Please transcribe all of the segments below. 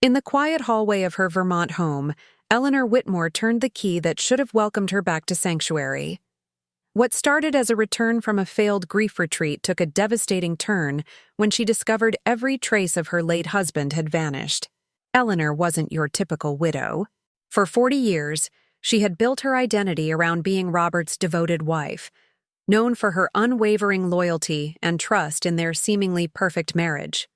In the quiet hallway of her Vermont home, Eleanor Whitmore turned the key that should have welcomed her back to sanctuary. What started as a return from a failed grief retreat took a devastating turn when she discovered every trace of her late husband had vanished. Eleanor wasn't your typical widow. For 40 years, she had built her identity around being Robert's devoted wife, known for her unwavering loyalty and trust in their seemingly perfect marriage.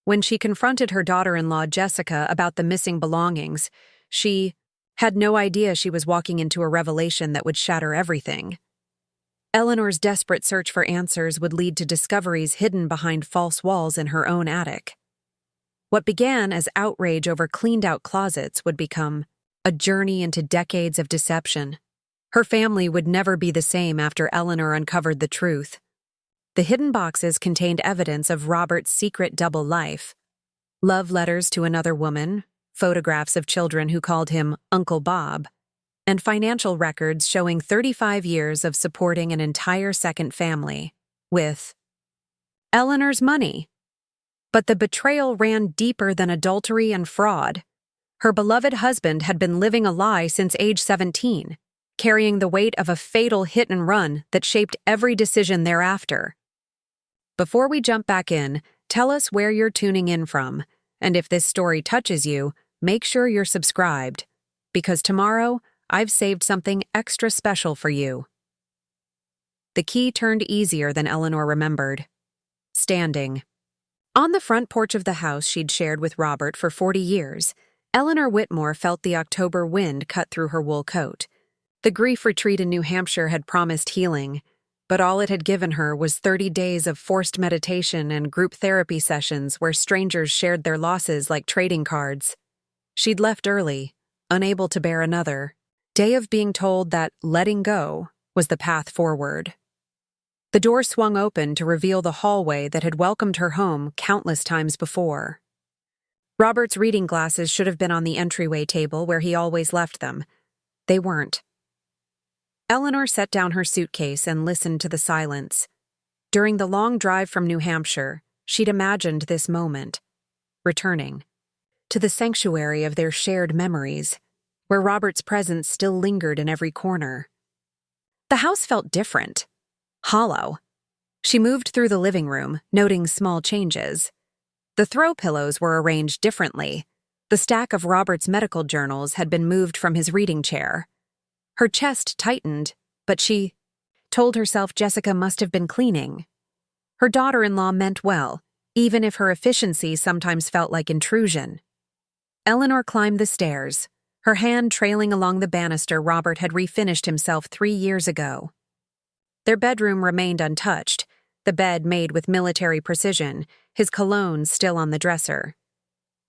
When she confronted her daughter-in-law Jessica about the missing belongings, she had no idea she was walking into a revelation that would shatter everything. Eleanor's desperate search for answers would lead to discoveries hidden behind false walls in her own attic. What began as outrage over cleaned-out closets would become a journey into decades of deception. Her family would never be the same after Eleanor uncovered the truth. The hidden boxes contained evidence of Robert's secret double life: love letters to another woman, photographs of children who called him Uncle Bob, and financial records showing 35 years of supporting an entire second family with Eleanor's money. But the betrayal ran deeper than adultery and fraud. Her beloved husband had been living a lie since age 17, carrying the weight of a fatal hit and run that shaped every decision thereafter. Before we jump back in, tell us where you're tuning in from, and if this story touches you, make sure you're subscribed, because tomorrow I've saved something extra special for you. The key turned easier than Eleanor remembered. Standing. On the front porch of the house she'd shared with Robert for 40 years, Eleanor Whitmore felt the October wind cut through her wool coat. The grief retreat in New Hampshire had promised healing, but all it had given her was 30 days of forced meditation and group therapy sessions where strangers shared their losses like trading cards. She'd left early, unable to bear another day of being told that letting go was the path forward. The door swung open to reveal the hallway that had welcomed her home countless times before. Robert's reading glasses should have been on the entryway table where he always left them. They weren't. Eleanor set down her suitcase and listened to the silence. During the long drive from New Hampshire, she'd imagined this moment, returning to the sanctuary of their shared memories, where Robert's presence still lingered in every corner. The house felt different. Hollow. She moved through the living room, noting small changes. The throw pillows were arranged differently. The stack of Robert's medical journals had been moved from his reading chair. Her chest tightened, but she told herself Jessica must have been cleaning. Her daughter-in-law meant well, even if her efficiency sometimes felt like intrusion. Eleanor climbed the stairs, her hand trailing along the banister Robert had refinished himself 3 years ago. Their bedroom remained untouched, the bed made with military precision, his cologne still on the dresser.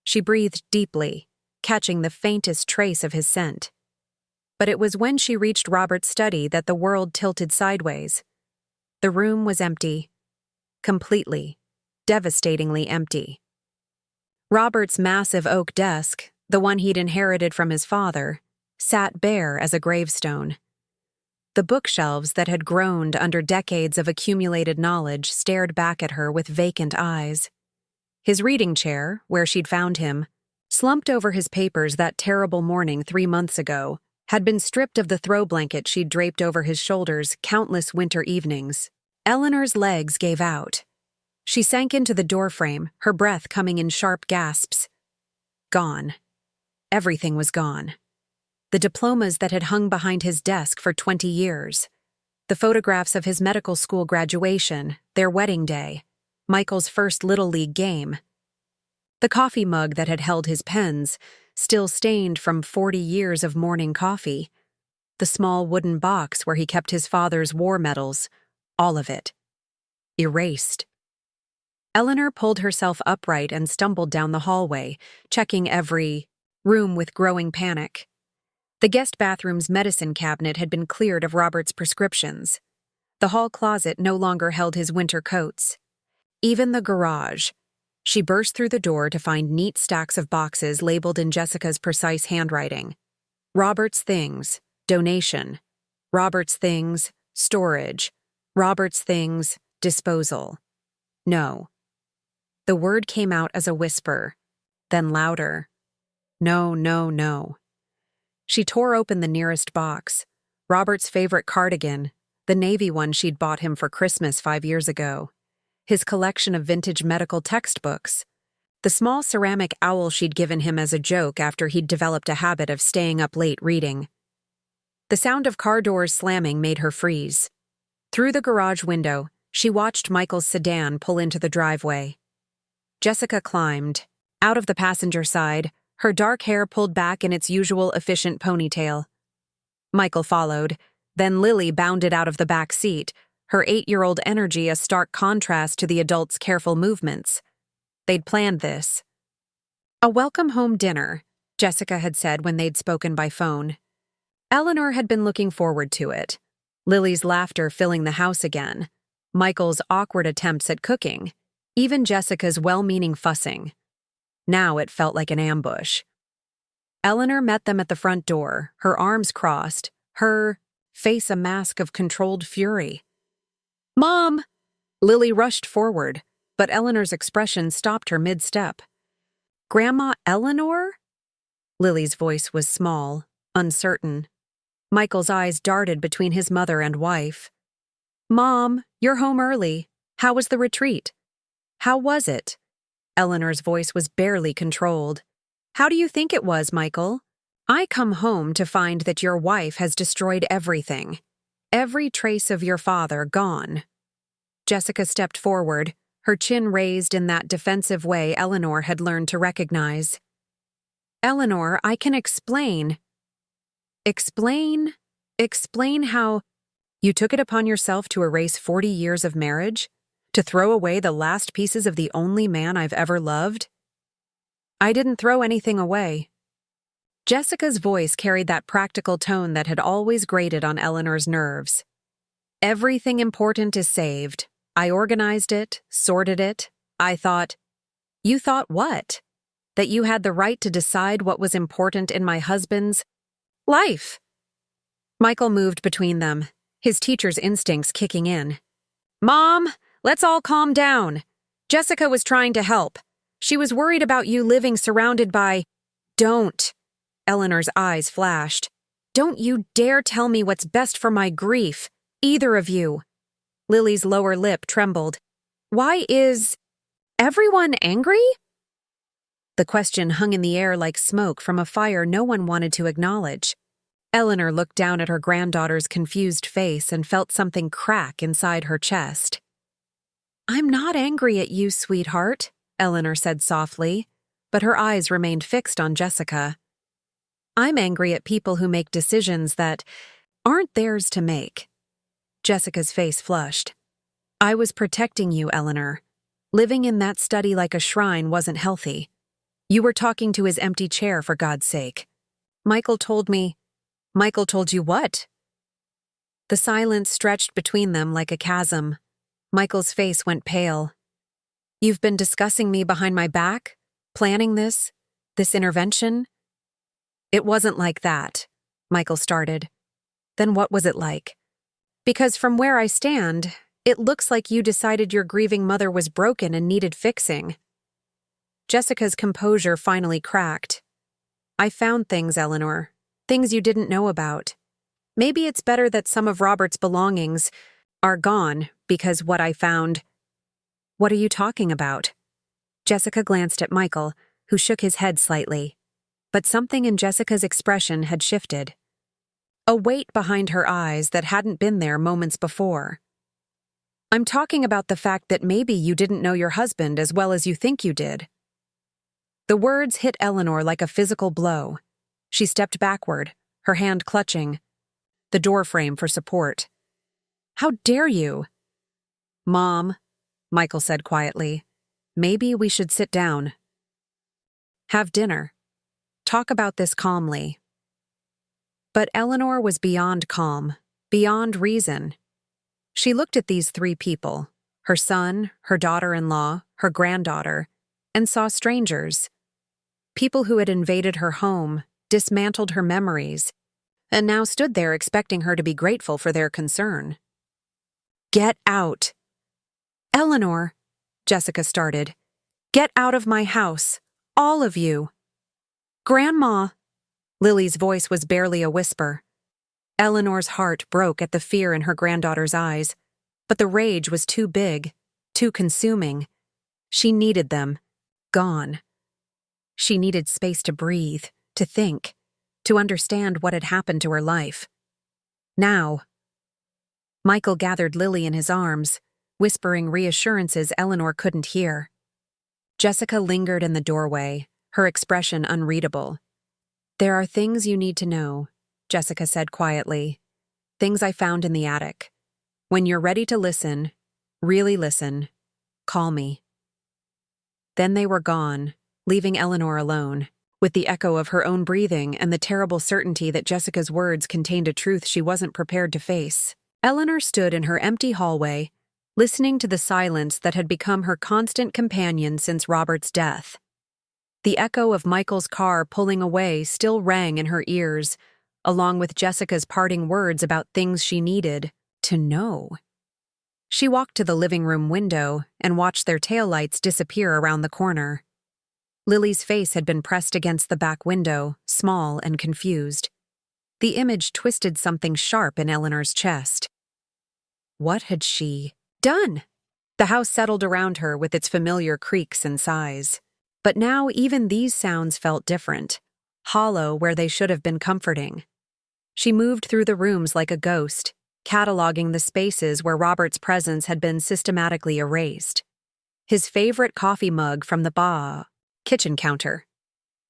She breathed deeply, catching the faintest trace of his scent. But it was when she reached Robert's study that the world tilted sideways. The room was empty. Completely, devastatingly empty. Robert's massive oak desk, the one he'd inherited from his father, sat bare as a gravestone. The bookshelves that had groaned under decades of accumulated knowledge stared back at her with vacant eyes. His reading chair, where she'd found him, slumped over his papers that terrible morning 3 months ago, had been stripped of the throw blanket she'd draped over his shoulders countless winter evenings. Eleanor's legs gave out. She sank into the doorframe, her breath coming in sharp gasps. Gone. Everything was gone. The diplomas that had hung behind his desk for 20 years. The photographs of his medical school graduation, their wedding day, Michael's first Little League game. The coffee mug that had held his pens, still stained from 40 years of morning coffee. The small wooden box where he kept his father's war medals, all of it. Erased. Eleanor pulled herself upright and stumbled down the hallway, checking every room with growing panic. The guest bathroom's medicine cabinet had been cleared of Robert's prescriptions. The hall closet no longer held his winter coats. Even the garage. She burst through the door to find neat stacks of boxes labeled in Jessica's precise handwriting. Robert's things, donation. Robert's things, storage. Robert's things, disposal. No. The word came out as a whisper. then louder. No, no, no. She tore open the nearest box. Robert's favorite cardigan, the navy one she'd bought him for Christmas 5 years ago. His collection of vintage medical textbooks. The small ceramic owl she'd given him as a joke after he'd developed a habit of staying up late reading. The sound of car doors slamming made her freeze. Through the garage window, she watched Michael's sedan pull into the driveway. Jessica climbed. Out of the passenger side, her dark hair pulled back in its usual efficient ponytail. Michael followed, then Lily bounded out of the back seat, her 8-year-old energy a stark contrast to the adult's careful movements. They'd planned this. A welcome-home dinner, Jessica had said when they'd spoken by phone. Eleanor had been looking forward to it. Lily's laughter filling the house again. Michael's awkward attempts at cooking. Even Jessica's well-meaning fussing. Now it felt like an ambush. Eleanor met them at the front door, her arms crossed, her face a mask of controlled fury. "Mom!" Lily rushed forward, but Eleanor's expression stopped her mid-step. "Grandma Eleanor?" Lily's voice was small, uncertain. Michael's eyes darted between his mother and wife. "Mom, you're home early. How was the retreat?" "How was it?" Eleanor's voice was barely controlled. "How do you think it was, Michael? I come home to find that your wife has destroyed everything. Every trace of your father gone." Jessica stepped forward, her chin raised in that defensive way Eleanor had learned to recognize. "Eleanor, I can explain." "Explain? Explain how you took it upon yourself to erase 40 years of marriage? To throw away the last pieces of the only man I've ever loved?" "I didn't throw anything away." Jessica's voice carried that practical tone that had always grated on Eleanor's nerves. "Everything important is saved. I organized it, sorted it. I thought—" "You thought what? That you had the right to decide what was important in my husband's life?" Michael moved between them, his teacher's instincts kicking in. "Mom, let's all calm down. Jessica was trying to help. She was worried about you living surrounded by—" "Don't." Eleanor's eyes flashed. "Don't you dare tell me what's best for my grief, either of you." Lily's lower lip trembled. "Why is everyone angry?" The question hung in the air like smoke from a fire no one wanted to acknowledge. Eleanor looked down at her granddaughter's confused face and felt something crack inside her chest. "I'm not angry at you, sweetheart," Eleanor said softly, but her eyes remained fixed on Jessica. "I'm angry at people who make decisions that aren't theirs to make." Jessica's face flushed. "I was protecting you, Eleanor. Living in that study like a shrine wasn't healthy. You were talking to his empty chair, for God's sake. Michael told me—" "Michael told you what?" The silence stretched between them like a chasm. Michael's face went pale. "You've been discussing me behind my back? Planning this intervention?" "It wasn't like that," Michael started. "Then what was it like?" "Because from where I stand, it looks like you decided your grieving mother was broken and needed fixing." Jessica's composure finally cracked. "I found things, Eleanor. Things you didn't know about. Maybe it's better that some of Robert's belongings are gone because what I found—" "What are you talking about?" Jessica glanced at Michael, who shook his head slightly. But something in Jessica's expression had shifted. A weight behind her eyes that hadn't been there moments before. "I'm talking about the fact that maybe you didn't know your husband as well as you think you did." The words hit Eleanor like a physical blow. She stepped backward, her hand clutching the doorframe for support. "How dare you?" "Mom," Michael said quietly, "maybe we should sit down. Have dinner. Talk about this calmly." But Eleanor was beyond calm, beyond reason. She looked at these three people, her son, her daughter-in-law, her granddaughter, and saw strangers. People who had invaded her home, dismantled her memories, and now stood there expecting her to be grateful for their concern. "Get out." "Eleanor," Jessica started. "Get out of my house. All of you. Grandma! Lily's voice was barely a whisper. Eleanor's heart broke at the fear in her granddaughter's eyes, but the rage was too big, too consuming. She needed them. Gone. She needed space to breathe, to think, to understand what had happened to her life. Now. Michael gathered Lily in his arms, whispering reassurances Eleanor couldn't hear. Jessica lingered in the doorway, her expression unreadable. "There are things you need to know," Jessica said quietly. "Things I found in the attic. When you're ready to listen, really listen, call me." Then they were gone, leaving Eleanor alone, with the echo of her own breathing and the terrible certainty that Jessica's words contained a truth she wasn't prepared to face. Eleanor stood in her empty hallway, listening to the silence that had become her constant companion since Robert's death. The echo of Michael's car pulling away still rang in her ears, along with Jessica's parting words about things she needed to know. She walked to the living room window and watched their taillights disappear around the corner. Lily's face had been pressed against the back window, small and confused. The image twisted something sharp in Eleanor's chest. What had she done? The house settled around her with its familiar creaks and sighs. But now even these sounds felt different, hollow where they should have been comforting. She moved through the rooms like a ghost, cataloging the spaces where Robert's presence had been systematically erased. His favorite coffee mug from the kitchen counter.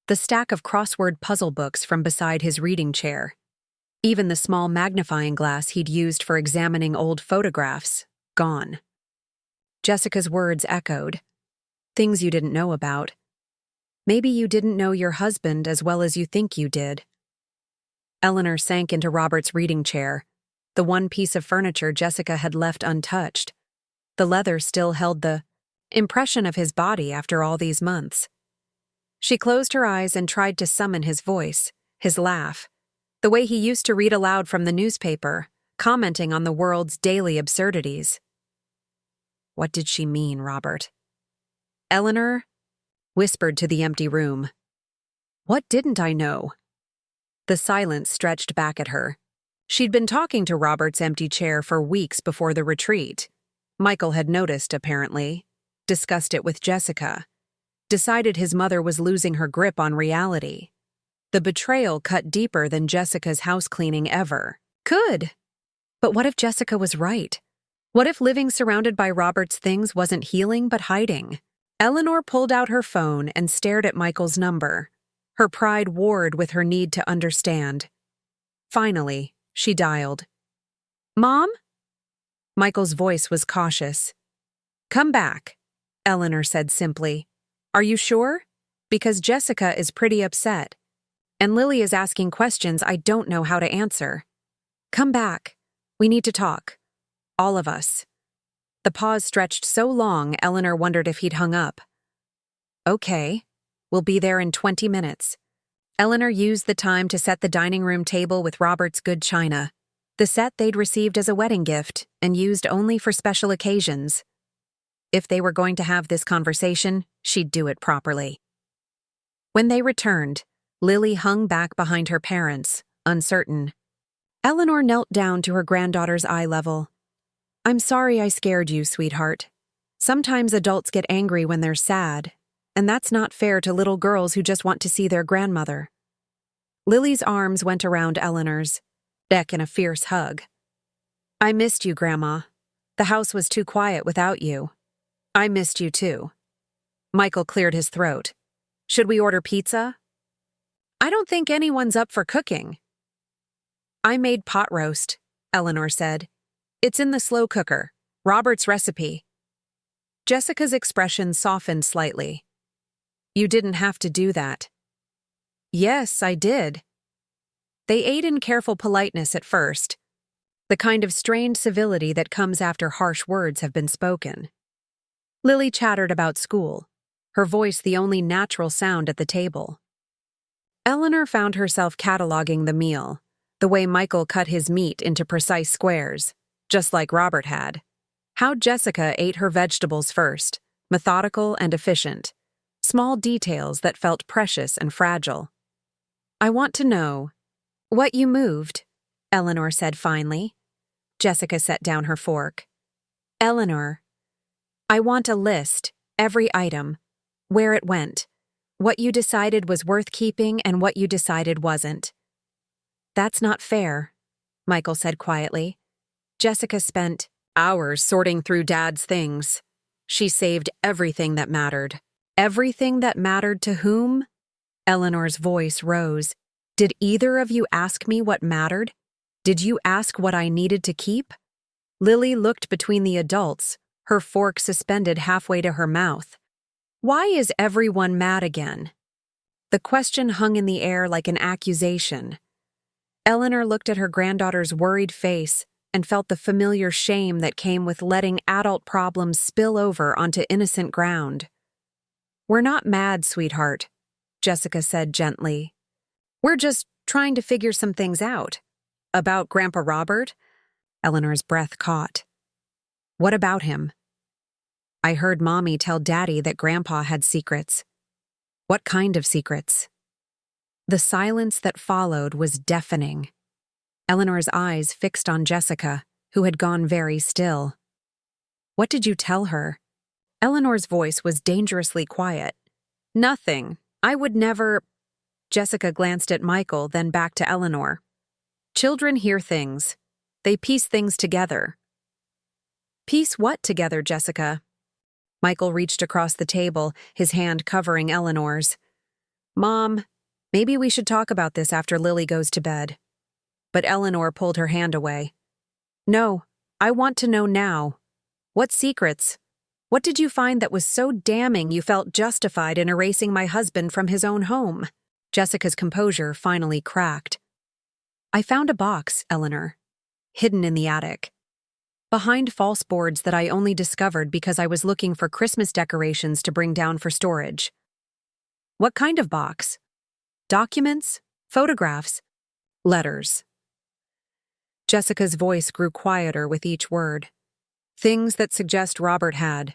The stack of crossword puzzle books from beside his reading chair. Even the small magnifying glass he'd used for examining old photographs, gone. Jessica's words echoed. Things you didn't know about. Maybe you didn't know your husband as well as you think you did. Eleanor sank into Robert's reading chair, the one piece of furniture Jessica had left untouched. The leather still held the impression of his body after all these months. She closed her eyes and tried to summon his voice, his laugh, the way he used to read aloud from the newspaper, commenting on the world's daily absurdities. What did she mean, Robert? Eleanor whispered to the empty room. What didn't I know? The silence stretched back at her. She'd been talking to Robert's empty chair for weeks before the retreat. Michael had noticed, apparently, discussed it with Jessica, decided his mother was losing her grip on reality. The betrayal cut deeper than Jessica's housecleaning ever could. But what if Jessica was right? What if living surrounded by Robert's things wasn't healing but hiding? Eleanor pulled out her phone and stared at Michael's number. Her pride warred with her need to understand. Finally, she dialed. "Mom?" Michael's voice was cautious. "Come back," Eleanor said simply. "Are you sure? Because Jessica is pretty upset. And Lily is asking questions I don't know how to answer. Come back. We need to talk. All of us." The pause stretched so long, Eleanor wondered if he'd hung up. "Okay. We'll be there in 20 minutes. Eleanor used the time to set the dining room table with Robert's good china, the set they'd received as a wedding gift and used only for special occasions. If they were going to have this conversation, she'd do it properly. When they returned, Lily hung back behind her parents, uncertain. Eleanor knelt down to her granddaughter's eye level. "I'm sorry I scared you, sweetheart. Sometimes adults get angry when they're sad, and that's not fair to little girls who just want to see their grandmother." Lily's arms went around Eleanor's, neck in a fierce hug. "I missed you, Grandma. The house was too quiet without you. I missed you too." Michael cleared his throat. "Should we order pizza?" "I don't think anyone's up for cooking." "I made pot roast," Eleanor said. "It's in the slow cooker, Robert's recipe." Jessica's expression softened slightly. "You didn't have to do that." "Yes, I did." They ate in careful politeness at first, the kind of strained civility that comes after harsh words have been spoken. Lily chattered about school, her voice the only natural sound at the table. Eleanor found herself cataloging the meal, the way Michael cut his meat into precise squares, just like Robert had. How Jessica ate her vegetables first, methodical and efficient. small details that felt precious and fragile. "I want to know what you moved," Eleanor said finally. Jessica set down her fork. "Eleanor, I want a list, every item, where it went, what you decided was worth keeping and what you decided wasn't." "That's not fair," Michael said quietly. Jessica spent hours sorting through Dad's things. She saved everything that mattered. Everything that mattered to whom? Eleanor's voice rose. "Did either of you ask me what mattered? Did you ask what I needed to keep?" Lily looked between the adults, her fork suspended halfway to her mouth. "Why is everyone mad again?" The question hung in the air like an accusation. Eleanor looked at her granddaughter's worried face and felt the familiar shame that came with letting adult problems spill over onto innocent ground. "We're not mad, sweetheart," Jessica said gently. "We're just trying to figure some things out." "About Grandpa Robert?" Eleanor's breath caught. "What about him?" "I heard Mommy tell Daddy that Grandpa had secrets." "What kind of secrets?" The silence that followed was deafening. Eleanor's eyes fixed on Jessica, who had gone very still. "What did you tell her?" Eleanor's voice was dangerously quiet. "Nothing. I would never—" Jessica glanced at Michael, then back to Eleanor. "Children hear things. They piece things together." "Piece what together, Jessica?" Michael reached across the table, his hand covering Eleanor's. "Mom, maybe we should talk about this after Lily goes to bed." But Eleanor pulled her hand away. "No, I want to know now. What secrets? What did you find that was so damning you felt justified in erasing my husband from his own home?" Jessica's composure finally cracked. "I found a box, Eleanor, hidden in the attic, behind false boards that I only discovered because I was looking for Christmas decorations to bring down for storage." "What kind of box? Documents? Photographs? Letters?" Jessica's voice grew quieter with each word. "Things that suggest Robert had.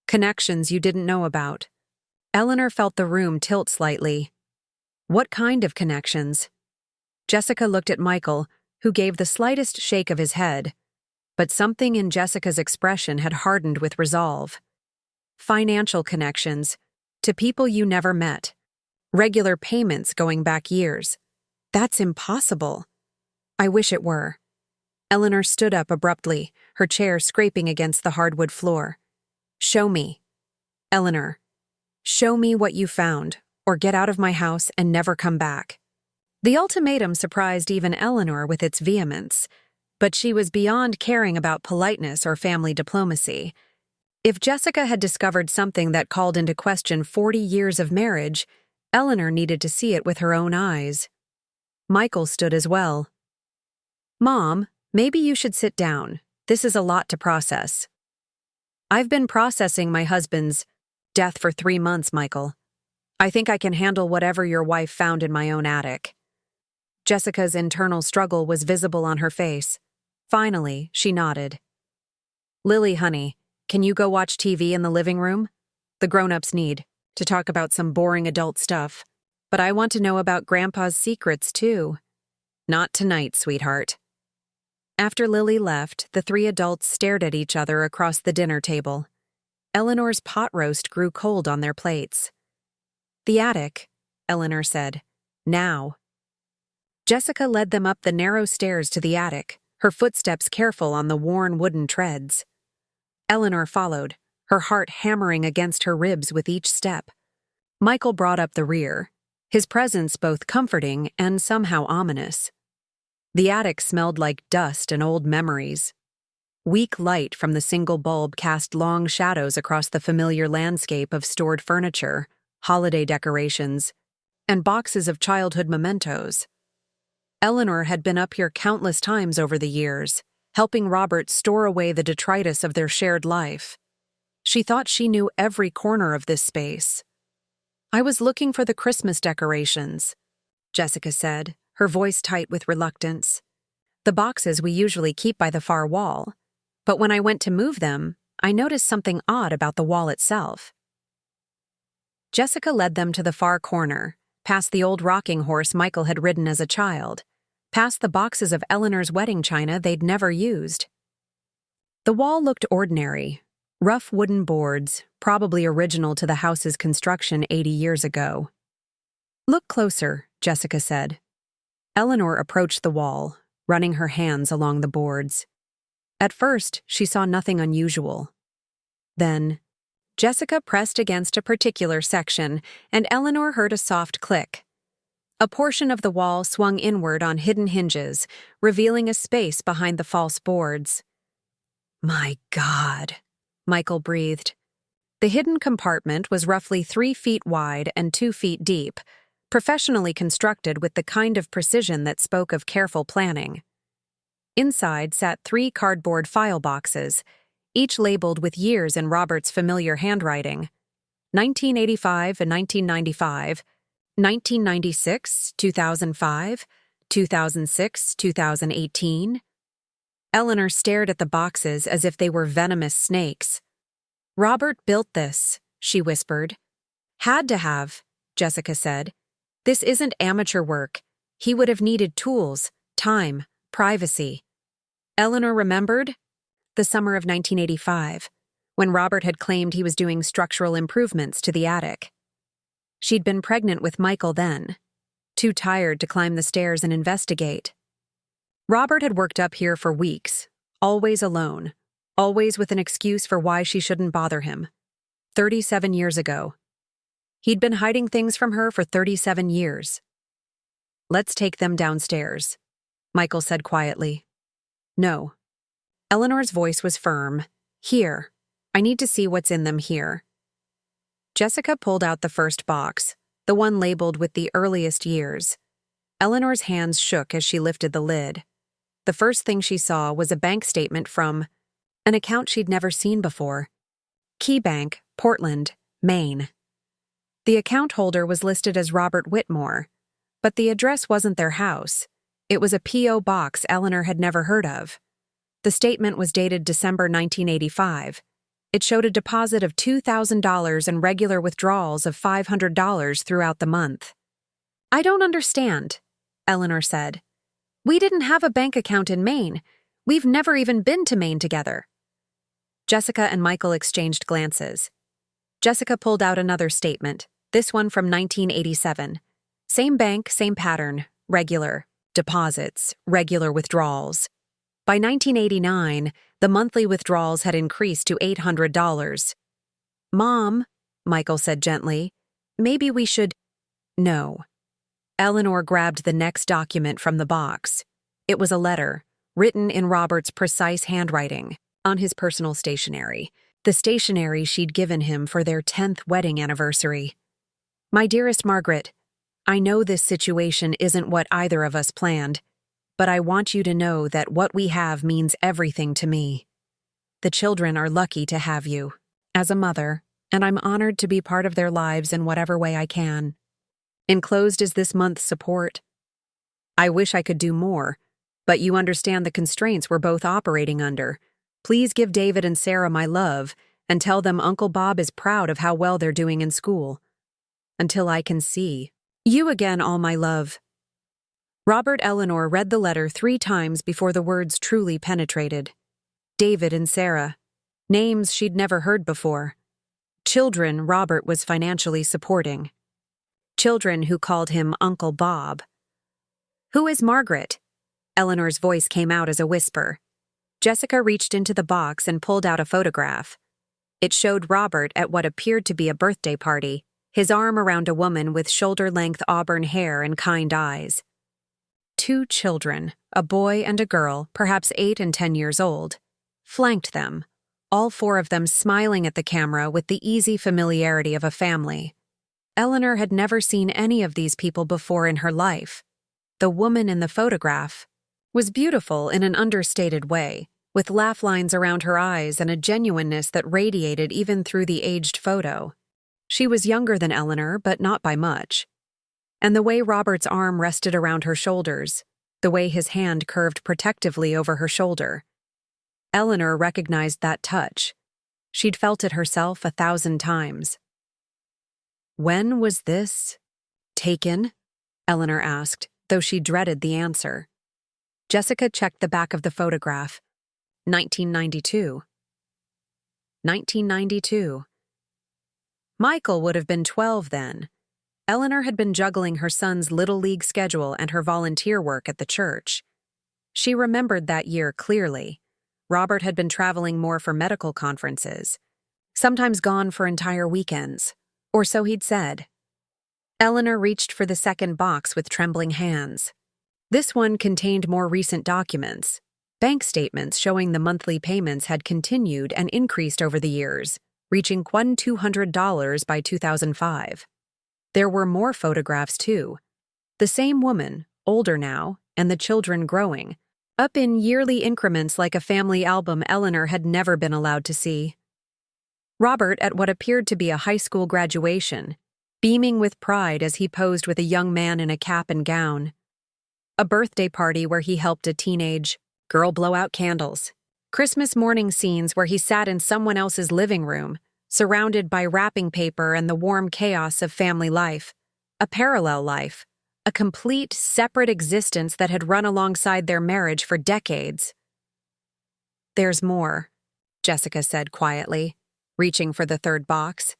Connections you didn't know about." Eleanor felt the room tilt slightly. "What kind of connections?" Jessica looked at Michael, who gave the slightest shake of his head, but something in Jessica's expression had hardened with resolve. "Financial connections, to people you never met. Regular payments going back years. That's impossible." "I wish it were." Eleanor stood up abruptly, her chair scraping against the hardwood floor. "Show me. Eleanor, show me what you found, or get out of my house and never come back." The ultimatum surprised even Eleanor with its vehemence, but she was beyond caring about politeness or family diplomacy. If Jessica had discovered something that called into question 40 years of marriage, Eleanor needed to see it with her own eyes. Michael stood as well. "Mom, maybe you should sit down. This is a lot to process." "I've been processing my husband's death for 3 months, Michael. I think I can handle whatever your wife found in my own attic." Jessica's internal struggle was visible on her face. Finally, she nodded. "Lily, honey, can you go watch TV in the living room? The grown-ups need to talk about some boring adult stuff. But I want to know about Grandpa's secrets, too." "Not tonight, sweetheart." After Lily left, the 3 adults stared at each other across the dinner table. Eleanor's pot roast grew cold on their plates. "The attic," Eleanor said. "Now." Jessica led them up the narrow stairs to the attic, her footsteps careful on the worn wooden treads. Eleanor followed, her heart hammering against her ribs with each step. Michael brought up the rear, his presence both comforting and somehow ominous. The attic smelled like dust and old memories. Weak light from the single bulb cast long shadows across the familiar landscape of stored furniture, holiday decorations, and boxes of childhood mementos. Eleanor had been up here countless times over the years, helping Robert store away the detritus of their shared life. She thought she knew every corner of this space. "I was looking for the Christmas decorations," Jessica said, her voice tight with reluctance. "The boxes we usually keep by the far wall. But when I went to move them, I noticed something odd about the wall itself." Jessica led them to the far corner, past the old rocking horse Michael had ridden as a child, past the boxes of Eleanor's wedding china they'd never used. The wall looked ordinary, rough wooden boards, probably original to the house's construction 80 years ago. "Look closer," Jessica said. Eleanor approached the wall, running her hands along the boards. At first, she saw nothing unusual. Then, Jessica pressed against a particular section, and Eleanor heard a soft click. A portion of the wall swung inward on hidden hinges, revealing a space behind the false boards. "My God," Michael breathed. The hidden compartment was roughly 3 feet wide and 2 feet deep, professionally constructed with the kind of precision that spoke of careful planning. Inside sat 3 cardboard file boxes, each labeled with years in Robert's familiar handwriting: 1985 and 1995, 1996, 2005, 2006, 2018. Eleanor stared at the boxes as if they were venomous snakes. "Robert built this," she whispered. "Had to have," Jessica said. "This isn't amateur work. He would have needed tools, time, privacy." Eleanor remembered the summer of 1985, when Robert had claimed he was doing structural improvements to the attic. She'd been pregnant with Michael then, too tired to climb the stairs and investigate. Robert had worked up here for weeks, always alone, always with an excuse for why she shouldn't bother him. 37 years ago. He'd been hiding things from her for 37 years. "Let's take them downstairs," Michael said quietly. "No." Eleanor's voice was firm. "Here. I need to see what's in them here." Jessica pulled out the first box, the one labeled with the earliest years. Eleanor's hands shook as she lifted the lid. The first thing she saw was a bank statement from an account she'd never seen before. Key Bank, Portland, Maine. The account holder was listed as Robert Whitmore, but the address wasn't their house. It was a P.O. box Eleanor had never heard of. The statement was dated December 1985. It showed a deposit of $2,000 and regular withdrawals of $500 throughout the month. "I don't understand," Eleanor said. "We didn't have a bank account in Maine. We've never even been to Maine together." Jessica and Michael exchanged glances. Jessica pulled out another statement, this one from 1987. Same bank, same pattern, regular deposits, regular withdrawals. By 1989, the monthly withdrawals had increased to $800. "Mom," Michael said gently, "maybe we should—" "No." Eleanor grabbed the next document from the box. It was a letter, written in Robert's precise handwriting, on his personal stationery, the stationery she'd given him for their 10th wedding anniversary. "My dearest Margaret, I know this situation isn't what either of us planned, but I want you to know that what we have means everything to me. The children are lucky to have you, as a mother, and I'm honored to be part of their lives in whatever way I can. Enclosed is this month's support. I wish I could do more, but you understand the constraints we're both operating under. Please give David and Sarah my love and tell them Uncle Bob is proud of how well they're doing in school. Until I can see you again, all my love." Robert Eleanor read the letter 3 times before the words truly penetrated. David and Sarah. Names she'd never heard before. Children Robert was financially supporting. Children who called him Uncle Bob. "Who is Margaret?" Eleanor's voice came out as a whisper. Jessica reached into the box and pulled out a photograph. It showed Robert at what appeared to be a birthday party, his arm around a woman with shoulder-length auburn hair and kind eyes. 2 children, a boy and a girl, perhaps 8 and 10 years old, flanked them, all 4 of them smiling at the camera with the easy familiarity of a family. Eleanor had never seen any of these people before in her life. The woman in the photograph was beautiful in an understated way, with laugh lines around her eyes and a genuineness that radiated even through the aged photo. She was younger than Eleanor, but not by much. And the way Robert's arm rested around her shoulders, the way his hand curved protectively over her shoulder. Eleanor recognized that touch. She'd felt it herself 1,000 times. When was this taken? Eleanor asked, though she dreaded the answer. Jessica checked the back of the photograph. 1992. 1992. Michael would have been 12 then. Eleanor had been juggling her son's Little League schedule and her volunteer work at the church. She remembered that year clearly. Robert had been traveling more for medical conferences, sometimes gone for entire weekends, or so he'd said. Eleanor reached for the second box with trembling hands. This one contained more recent documents, bank statements showing the monthly payments had continued and increased over the years, reaching $200 by 2005. There were more photographs, too. The same woman, older now, and the children growing, up in yearly increments like a family album Eleanor had never been allowed to see. Robert at what appeared to be a high school graduation, beaming with pride as he posed with a young man in a cap and gown. A birthday party where he helped a teenage girl blow out candles. Christmas morning scenes where he sat in someone else's living room, surrounded by wrapping paper and the warm chaos of family life. A parallel life. A complete, separate existence that had run alongside their marriage for decades. "There's more," Jessica said quietly, reaching for the third box.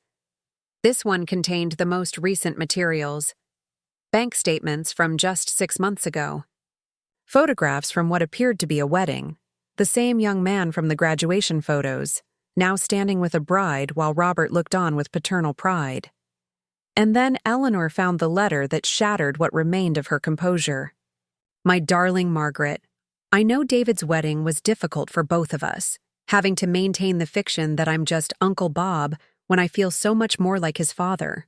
This one contained the most recent materials. Bank statements from just 6 months ago. Photographs from what appeared to be a wedding. The same young man from the graduation photos, now standing with a bride while Robert looked on with paternal pride. And then Eleanor found the letter that shattered what remained of her composure. "My darling Margaret, I know David's wedding was difficult for both of us, having to maintain the fiction that I'm just Uncle Bob when I feel so much more like his father.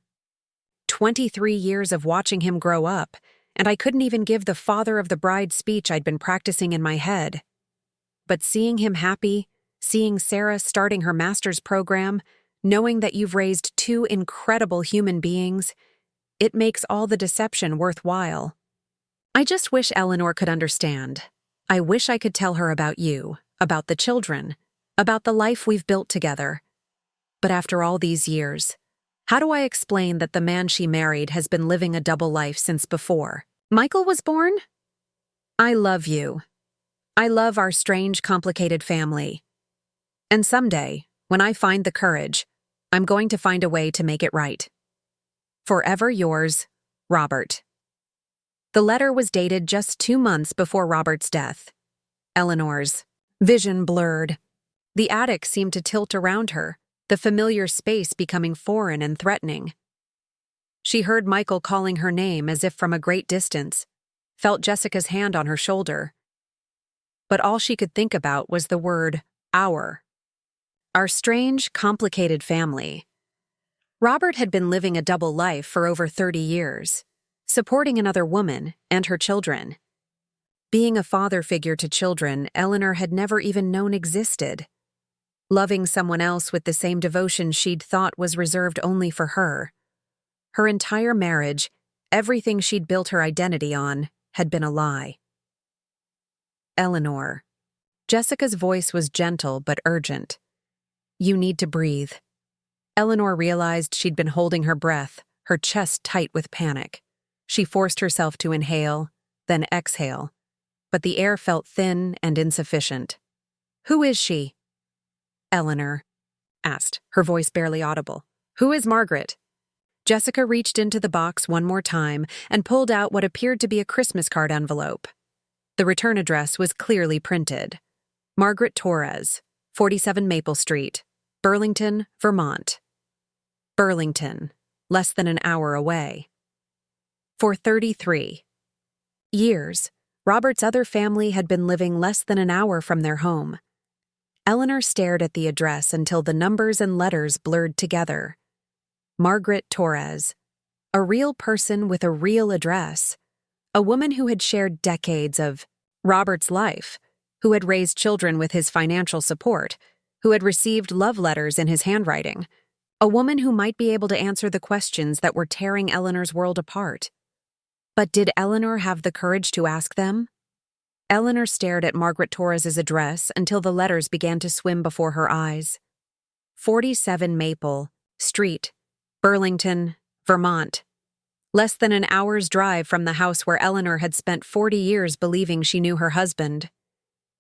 23 years of watching him grow up, and I couldn't even give the father of the bride speech I'd been practicing in my head. But seeing him happy, seeing Sarah starting her master's program, knowing that you've raised 2 incredible human beings, it makes all the deception worthwhile. I just wish Eleanor could understand. I wish I could tell her about you, about the children, about the life we've built together. But after all these years, how do I explain that the man she married has been living a double life since before Michael was born? I love you. I love our strange, complicated family. And someday, when I find the courage, I'm going to find a way to make it right. Forever yours, Robert." The letter was dated just 2 months before Robert's death. Eleanor's vision blurred. The attic seemed to tilt around her, the familiar space becoming foreign and threatening. She heard Michael calling her name as if from a great distance, felt Jessica's hand on her shoulder. But all she could think about was the word, our. Our strange, complicated family. Robert had been living a double life for over 30 years, supporting another woman and her children. Being a father figure to children Eleanor had never even known existed. Loving someone else with the same devotion she'd thought was reserved only for her. Her entire marriage, everything she'd built her identity on, had been a lie. "Eleanor." Jessica's voice was gentle but urgent. "You need to breathe." Eleanor realized she'd been holding her breath, her chest tight with panic. She forced herself to inhale, then exhale, but the air felt thin and insufficient. "Who is she?" Eleanor asked, her voice barely audible. "Who is Margaret?" Jessica reached into the box one more time and pulled out what appeared to be a Christmas card envelope. The return address was clearly printed. Margaret Torres, 47 Maple Street, Burlington, Vermont. Burlington, less than an hour away. For 33 years, Robert's other family had been living less than an hour from their home. Eleanor stared at the address until the numbers and letters blurred together. Margaret Torres, a real person with a real address, a woman who had shared decades of Robert's life, who had raised children with his financial support, who had received love letters in his handwriting, a woman who might be able to answer the questions that were tearing Eleanor's world apart. But did Eleanor have the courage to ask them? Eleanor stared at Margaret Torres's address until the letters began to swim before her eyes. 47 Maple Street, Burlington, Vermont. Less than an hour's drive from the house where Eleanor had spent 40 years believing she knew her husband.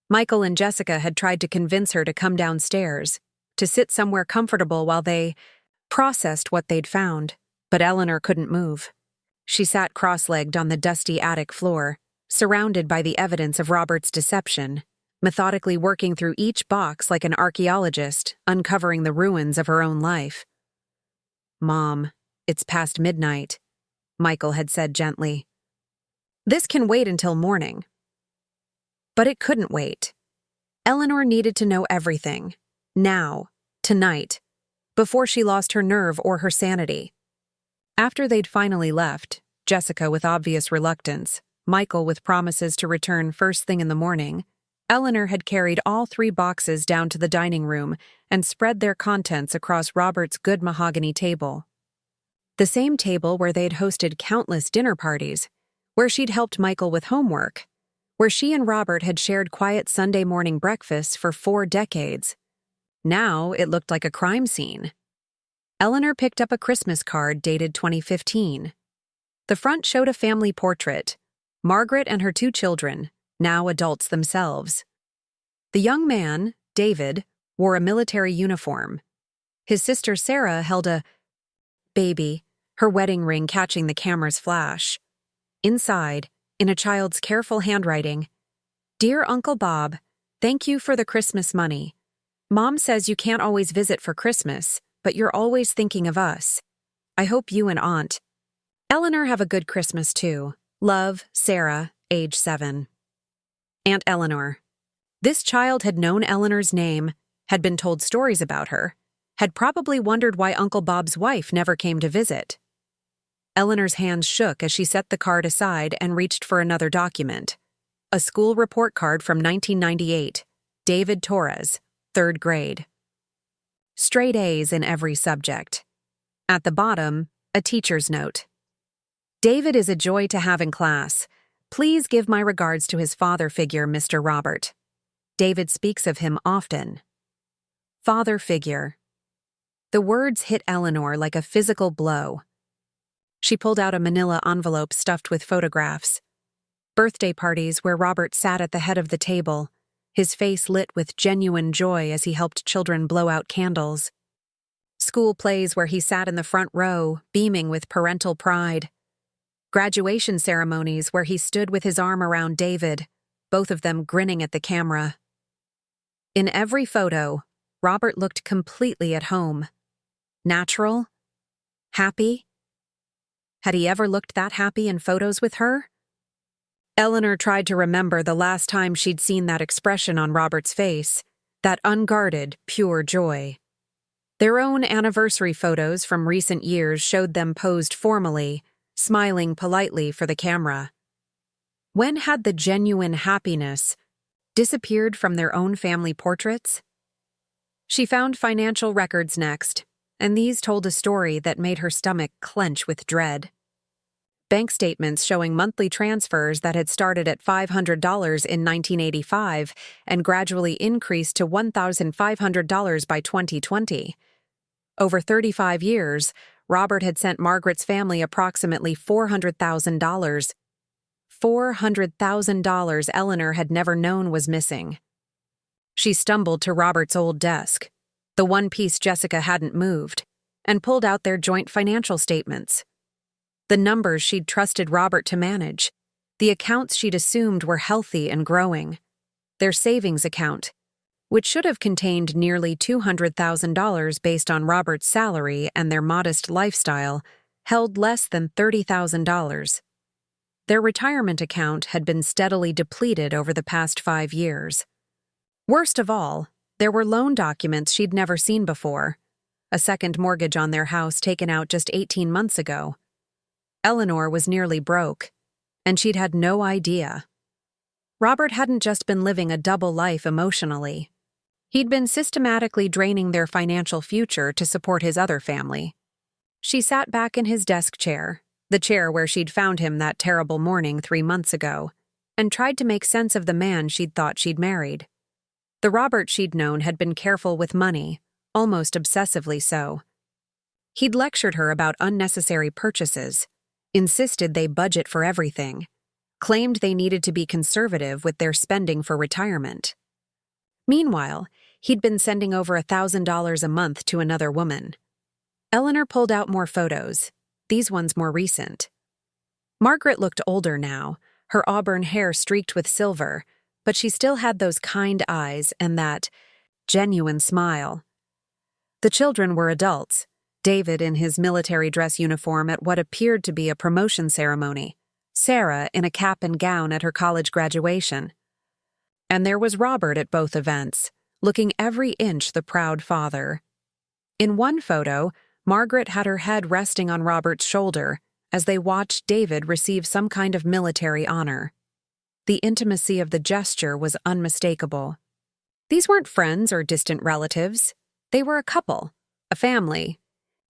Michael and Jessica had tried to convince her to come downstairs, to sit somewhere comfortable while they processed what they'd found, but Eleanor couldn't move. She sat cross-legged on the dusty attic floor, surrounded by the evidence of Robert's deception, methodically working through each box like an archaeologist, uncovering the ruins of her own life. "Mom, it's past midnight," Michael had said gently. "This can wait until morning." But it couldn't wait. Eleanor needed to know everything. Now. Tonight. Before she lost her nerve or her sanity. After they'd finally left, Jessica with obvious reluctance, Michael with promises to return first thing in the morning, Eleanor had carried all 3 boxes down to the dining room and spread their contents across Robert's good mahogany table. The same table where they'd hosted countless dinner parties, where she'd helped Michael with homework, where she and Robert had shared quiet Sunday morning breakfasts for 4 decades. Now it looked like a crime scene. Eleanor picked up a Christmas card dated 2015. The front showed a family portrait, Margaret and her 2 children, now adults themselves. The young man, David, wore a military uniform. His sister Sarah held a baby, her wedding ring catching the camera's flash. Inside, in a child's careful handwriting, "Dear Uncle Bob, thank you for the Christmas money. Mom says you can't always visit for Christmas, but you're always thinking of us. I hope you and Aunt Eleanor have a good Christmas too. Love, Sarah, age 7. Aunt Eleanor." This child had known Eleanor's name, had been told stories about her, had probably wondered why Uncle Bob's wife never came to visit. Eleanor's hands shook as she set the card aside and reached for another document. A school report card from 1998, David Torres, 3rd grade. Straight A's in every subject. At the bottom, a teacher's note. "David is a joy to have in class. Please give my regards to his father figure, Mr. Robert. David speaks of him often." Father figure. The words hit Eleanor like a physical blow. She pulled out a manila envelope stuffed with photographs. Birthday parties where Robert sat at the head of the table, his face lit with genuine joy as he helped children blow out candles. School plays where he sat in the front row, beaming with parental pride. Graduation ceremonies where he stood with his arm around David, both of them grinning at the camera. In every photo, Robert looked completely at home. Natural? Happy? Had he ever looked that happy in photos with her? Eleanor tried to remember the last time she'd seen that expression on Robert's face, that unguarded, pure joy. Their own anniversary photos from recent years showed them posed formally, smiling politely for the camera. When had the genuine happiness disappeared from their own family portraits? She found financial records next, and these told a story that made her stomach clench with dread. Bank statements showing monthly transfers that had started at $500 in 1985 and gradually increased to $1,500 by 2020. Over 35 years, Robert had sent Margaret's family approximately $400,000. $400,000 Eleanor had never known was missing. She stumbled to Robert's old desk, the one piece Jessica hadn't moved, and pulled out their joint financial statements. The numbers she'd trusted Robert to manage, the accounts she'd assumed were healthy and growing. Their savings account, which should have contained nearly $200,000 based on Robert's salary and their modest lifestyle, held less than $30,000. Their retirement account had been steadily depleted over the past 5 years. Worst of all, there were loan documents she'd never seen before, a second mortgage on their house taken out just 18 months ago. Eleanor was nearly broke, and she'd had no idea. Robert hadn't just been living a double life emotionally. He'd been systematically draining their financial future to support his other family. She sat back in his desk chair, the chair where she'd found him that terrible morning 3 months ago, and tried to make sense of the man she'd thought she'd married. The Robert she'd known had been careful with money, almost obsessively so. He'd lectured her about unnecessary purchases, insisted they budget for everything, claimed they needed to be conservative with their spending for retirement. Meanwhile, he'd been sending over $1,000 a month to another woman. Eleanor pulled out more photos, these ones more recent. Margaret looked older now, her auburn hair streaked with silver, but she still had those kind eyes and that genuine smile. The children were adults, David in his military dress uniform at what appeared to be a promotion ceremony, Sarah in a cap and gown at her college graduation. And there was Robert at both events, looking every inch the proud father. In one photo, Margaret had her head resting on Robert's shoulder as they watched David receive some kind of military honor. The intimacy of the gesture was unmistakable. These weren't friends or distant relatives. They were a couple, a family.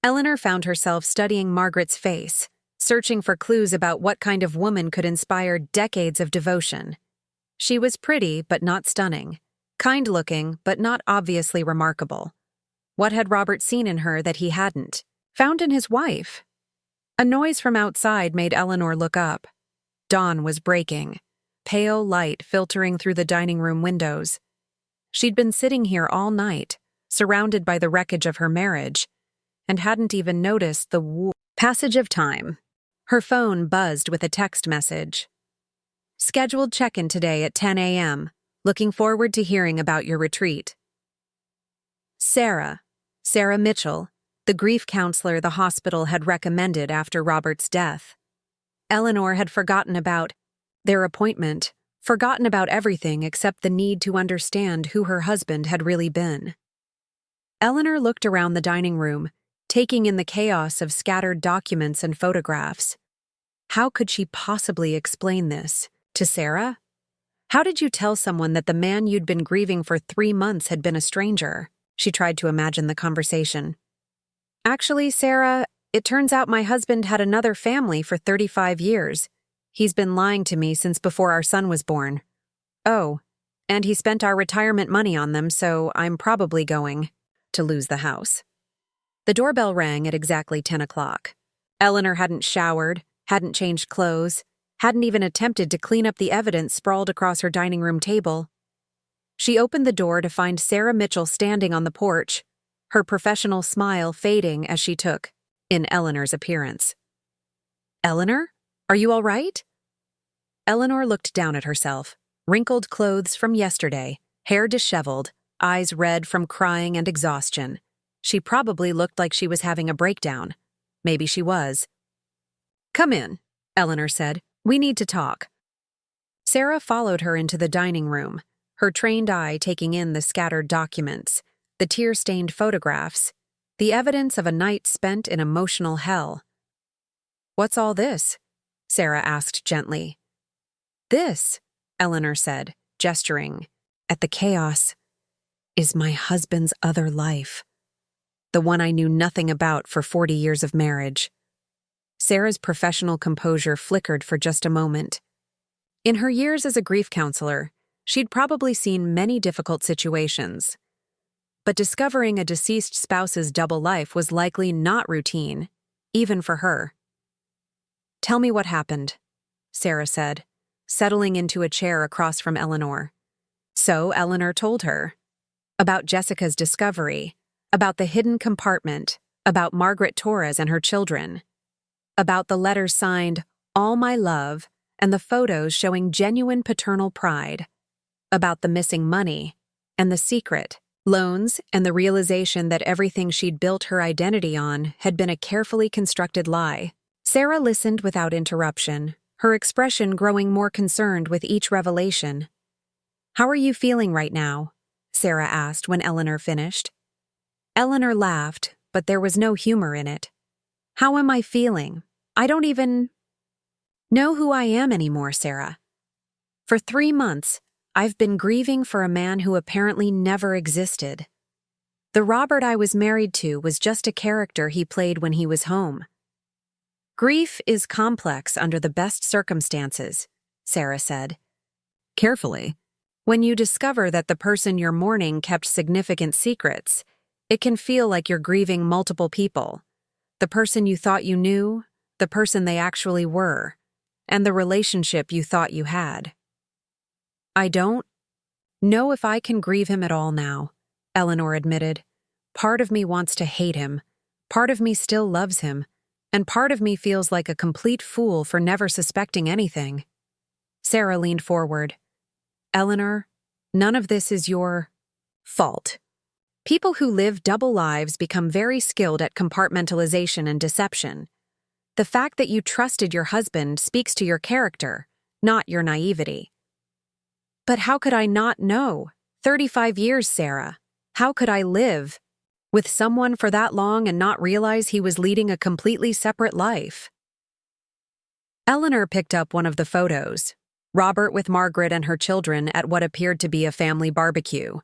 Eleanor found herself studying Margaret's face, searching for clues about what kind of woman could inspire decades of devotion. She was pretty but not stunning, kind-looking but not obviously remarkable. What had Robert seen in her that he hadn't? Found in his wife? A noise from outside made Eleanor look up. Dawn was breaking, pale light filtering through the dining room windows. She'd been sitting here all night, surrounded by the wreckage of her marriage, and hadn't even noticed the passage of time. Her phone buzzed with a text message. Scheduled check-in today at 10 a.m. Looking forward to hearing about your retreat. Sarah Mitchell, the grief counselor the hospital had recommended after Robert's death. Eleanor had forgotten about their appointment, forgotten about everything except the need to understand who her husband had really been. Eleanor looked around the dining room, taking in the chaos of scattered documents and photographs. How could she possibly explain this to Sarah? How did you tell someone that the man you'd been grieving for 3 months had been a stranger? She tried to imagine the conversation. Actually, Sarah, it turns out my husband had another family for 35 years. He's been lying to me since before our son was born. Oh, and he spent our retirement money on them, so I'm probably going to lose the house. The doorbell rang at exactly 10 o'clock. Eleanor hadn't showered, hadn't changed clothes, hadn't even attempted to clean up the evidence sprawled across her dining room table. She opened the door to find Sarah Mitchell standing on the porch, her professional smile fading as she took in Eleanor's appearance. Eleanor? Are you all right? Eleanor looked down at herself, wrinkled clothes from yesterday, hair disheveled, eyes red from crying and exhaustion. She probably looked like she was having a breakdown. Maybe she was. Come in, Eleanor said. We need to talk. Sarah followed her into the dining room, her trained eye taking in the scattered documents, the tear-stained photographs, the evidence of a night spent in emotional hell. What's all this? Sarah asked gently. This, Eleanor said, gesturing, at the chaos, is my husband's other life. The one I knew nothing about for 40 years of marriage. Sarah's professional composure flickered for just a moment. In her years as a grief counselor, she'd probably seen many difficult situations. But discovering a deceased spouse's double life was likely not routine, even for her. Tell me what happened, Sarah said, settling into a chair across from Eleanor. So Eleanor told her. About Jessica's discovery, about the hidden compartment, about Margaret Torres and her children, about the letters signed, All My Love, and the photos showing genuine paternal pride, about the missing money, and the secret, loans, and the realization that everything she'd built her identity on had been a carefully constructed lie. Sarah listened without interruption, her expression growing more concerned with each revelation. How are you feeling right now? Sarah asked when Eleanor finished. Eleanor laughed, but there was no humor in it. How am I feeling? I don't even know who I am anymore, Sarah. For 3 months, I've been grieving for a man who apparently never existed. The Robert I was married to was just a character he played when he was home. Grief is complex under the best circumstances, Sarah said. Carefully. When you discover that the person you're mourning kept significant secrets, it can feel like you're grieving multiple people. The person you thought you knew, the person they actually were, and the relationship you thought you had. I don't know if I can grieve him at all now, Eleanor admitted. Part of me wants to hate him, part of me still loves him, and part of me feels like a complete fool for never suspecting anything. Sarah leaned forward. Eleanor, none of this is your fault. People who live double lives become very skilled at compartmentalization and deception. The fact that you trusted your husband speaks to your character, not your naivety. But how could I not know? 35 years, Sarah. How could I live with someone for that long and not realize he was leading a completely separate life? Eleanor picked up one of the photos, Robert with Margaret and her children at what appeared to be a family barbecue.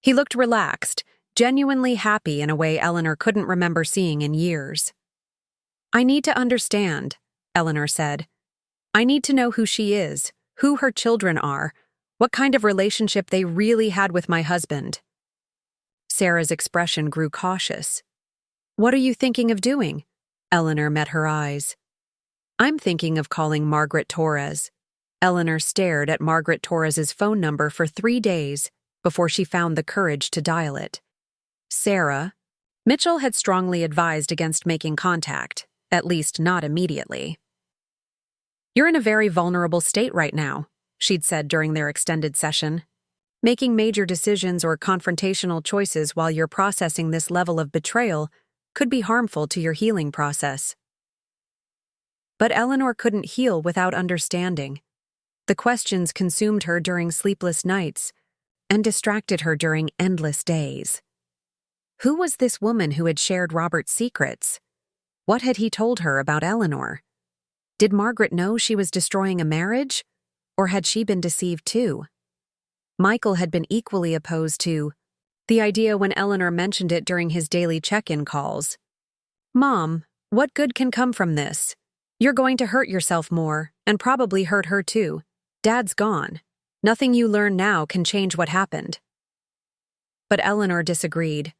He looked relaxed, genuinely happy in a way Eleanor couldn't remember seeing in years. I need to understand, Eleanor said. I need to know who she is, who her children are, what kind of relationship they really had with my husband. Sarah's expression grew cautious. What are you thinking of doing? Eleanor met her eyes. I'm thinking of calling Margaret Torres. Eleanor stared at Margaret Torres's phone number for 3 days before she found the courage to dial it. Sarah, Mitchell had strongly advised against making contact, at least not immediately. You're in a very vulnerable state right now, she'd said during their extended session. Making major decisions or confrontational choices while you're processing this level of betrayal could be harmful to your healing process. But Eleanor couldn't heal without understanding. The questions consumed her during sleepless nights and distracted her during endless days. Who was this woman who had shared Robert's secrets? What had he told her about Eleanor? Did Margaret know she was destroying a marriage, or had she been deceived too? Michael had been equally opposed to the idea when Eleanor mentioned it during his daily check-in calls. Mom, what good can come from this? You're going to hurt yourself more, and probably hurt her too. Dad's gone. Nothing you learn now can change what happened. But Eleanor disagreed.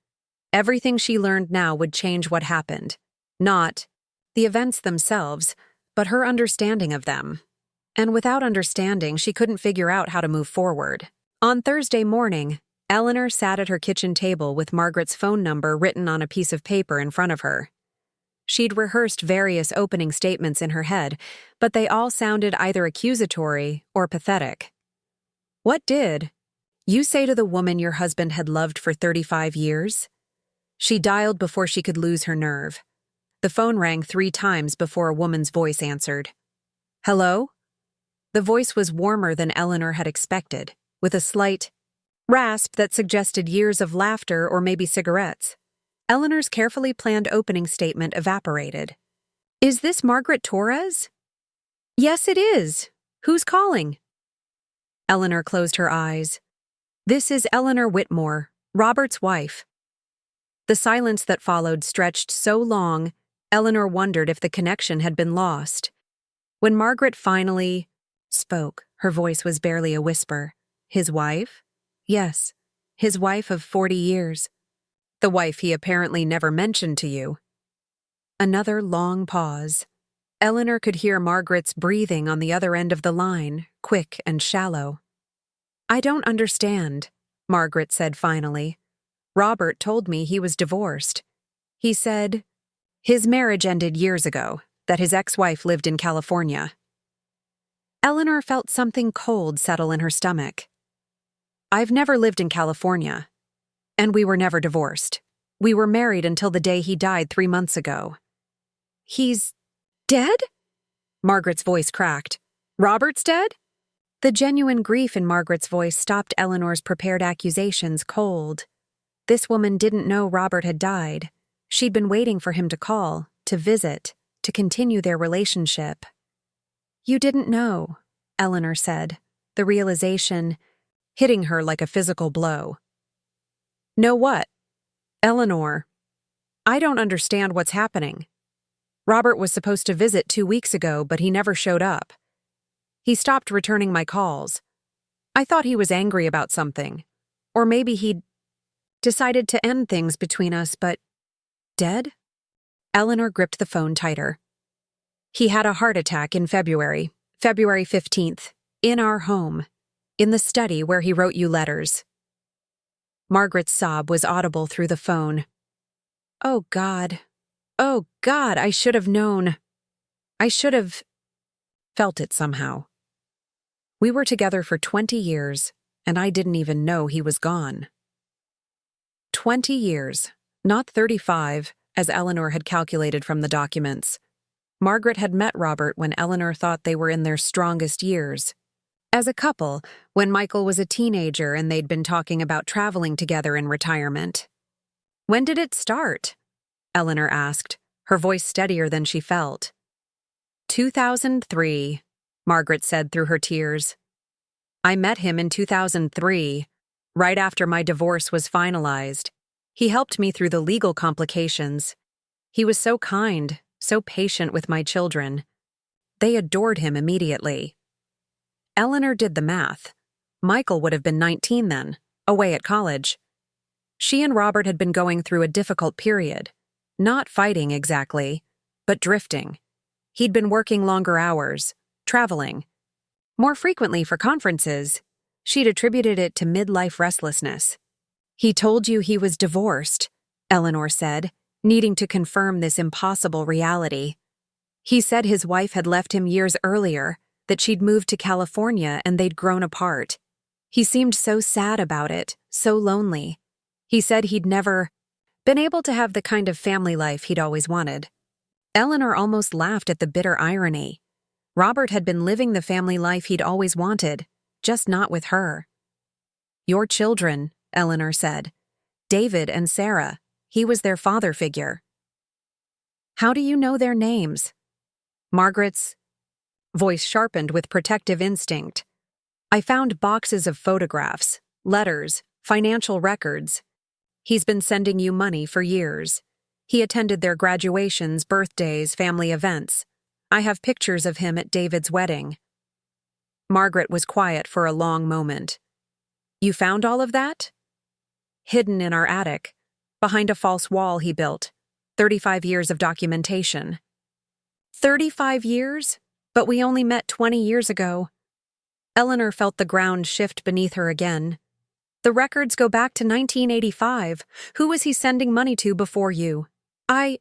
Everything she learned now would change what happened. Not the events themselves, but her understanding of them. And without understanding, she couldn't figure out how to move forward. On Thursday morning, Eleanor sat at her kitchen table with Margaret's phone number written on a piece of paper in front of her. She'd rehearsed various opening statements in her head, but they all sounded either accusatory or pathetic. What did you say to the woman your husband had loved for 35 years? She dialed before she could lose her nerve. The phone rang 3 times before a woman's voice answered. Hello? The voice was warmer than Eleanor had expected, with a slight rasp that suggested years of laughter or maybe cigarettes. Eleanor's carefully planned opening statement evaporated. Is this Margaret Torres? Yes, it is. Who's calling? Eleanor closed her eyes. This is Eleanor Whitmore, Robert's wife. The silence that followed stretched so long, Eleanor wondered if the connection had been lost. When Margaret finally spoke, her voice was barely a whisper. His wife? Yes, his wife of 40 years. The wife he apparently never mentioned to you. Another long pause. Eleanor could hear Margaret's breathing on the other end of the line, quick and shallow. I don't understand, Margaret said finally. Robert told me he was divorced. He said his marriage ended years ago, that his ex-wife lived in California. Eleanor felt something cold settle in her stomach. I've never lived in California, and we were never divorced. We were married until the day he died 3 months ago. He's dead? Margaret's voice cracked. Robert's dead? The genuine grief in Margaret's voice stopped Eleanor's prepared accusations cold. This woman didn't know Robert had died. She'd been waiting for him to call, to visit, to continue their relationship. You didn't know, Eleanor said, the realization hitting her like a physical blow. Know what? Eleanor, I don't understand what's happening. Robert was supposed to visit 2 weeks ago, but he never showed up. He stopped returning my calls. I thought he was angry about something. Or maybe he'd decided to end things between us, but dead? Eleanor gripped the phone tighter. He had a heart attack in February 15th, in our home, in the study where he wrote you letters. Margaret's sob was audible through the phone. Oh, God. Oh, God, I should have known. I should have felt it somehow. We were together for 20 years, and I didn't even know he was gone. 20 years, not 35, as Eleanor had calculated from the documents. Margaret had met Robert when Eleanor thought they were in their strongest years. As a couple, when Michael was a teenager and they'd been talking about traveling together in retirement. When did it start? Eleanor asked, her voice steadier than she felt. 2003, Margaret said through her tears. I met him in 2003, right after my divorce was finalized. He helped me through the legal complications. He was so kind, so patient with my children. They adored him immediately. Eleanor did the math. Michael would have been 19 then, away at college. She and Robert had been going through a difficult period. Not fighting exactly, but drifting. He'd been working longer hours, traveling. More frequently for conferences. She'd attributed it to midlife restlessness. He told you he was divorced, Eleanor said, needing to confirm this impossible reality. He said his wife had left him years earlier, that she'd moved to California and they'd grown apart. He seemed so sad about it, so lonely. He said he'd never been able to have the kind of family life he'd always wanted. Eleanor almost laughed at the bitter irony. Robert had been living the family life he'd always wanted, just not with her. Your children, Eleanor said. David and Sarah. He was their father figure. How do you know their names? Margaret's voice sharpened with protective instinct. I found boxes of photographs, letters, financial records. He's been sending you money for years. He attended their graduations, birthdays, family events. I have pictures of him at David's wedding. Margaret was quiet for a long moment. You found all of that? Hidden in our attic, behind a false wall he built. 35 years of documentation. 35 years? But we only met 20 years ago. Eleanor felt the ground shift beneath her again. The records go back to 1985. Who was he sending money to before you? I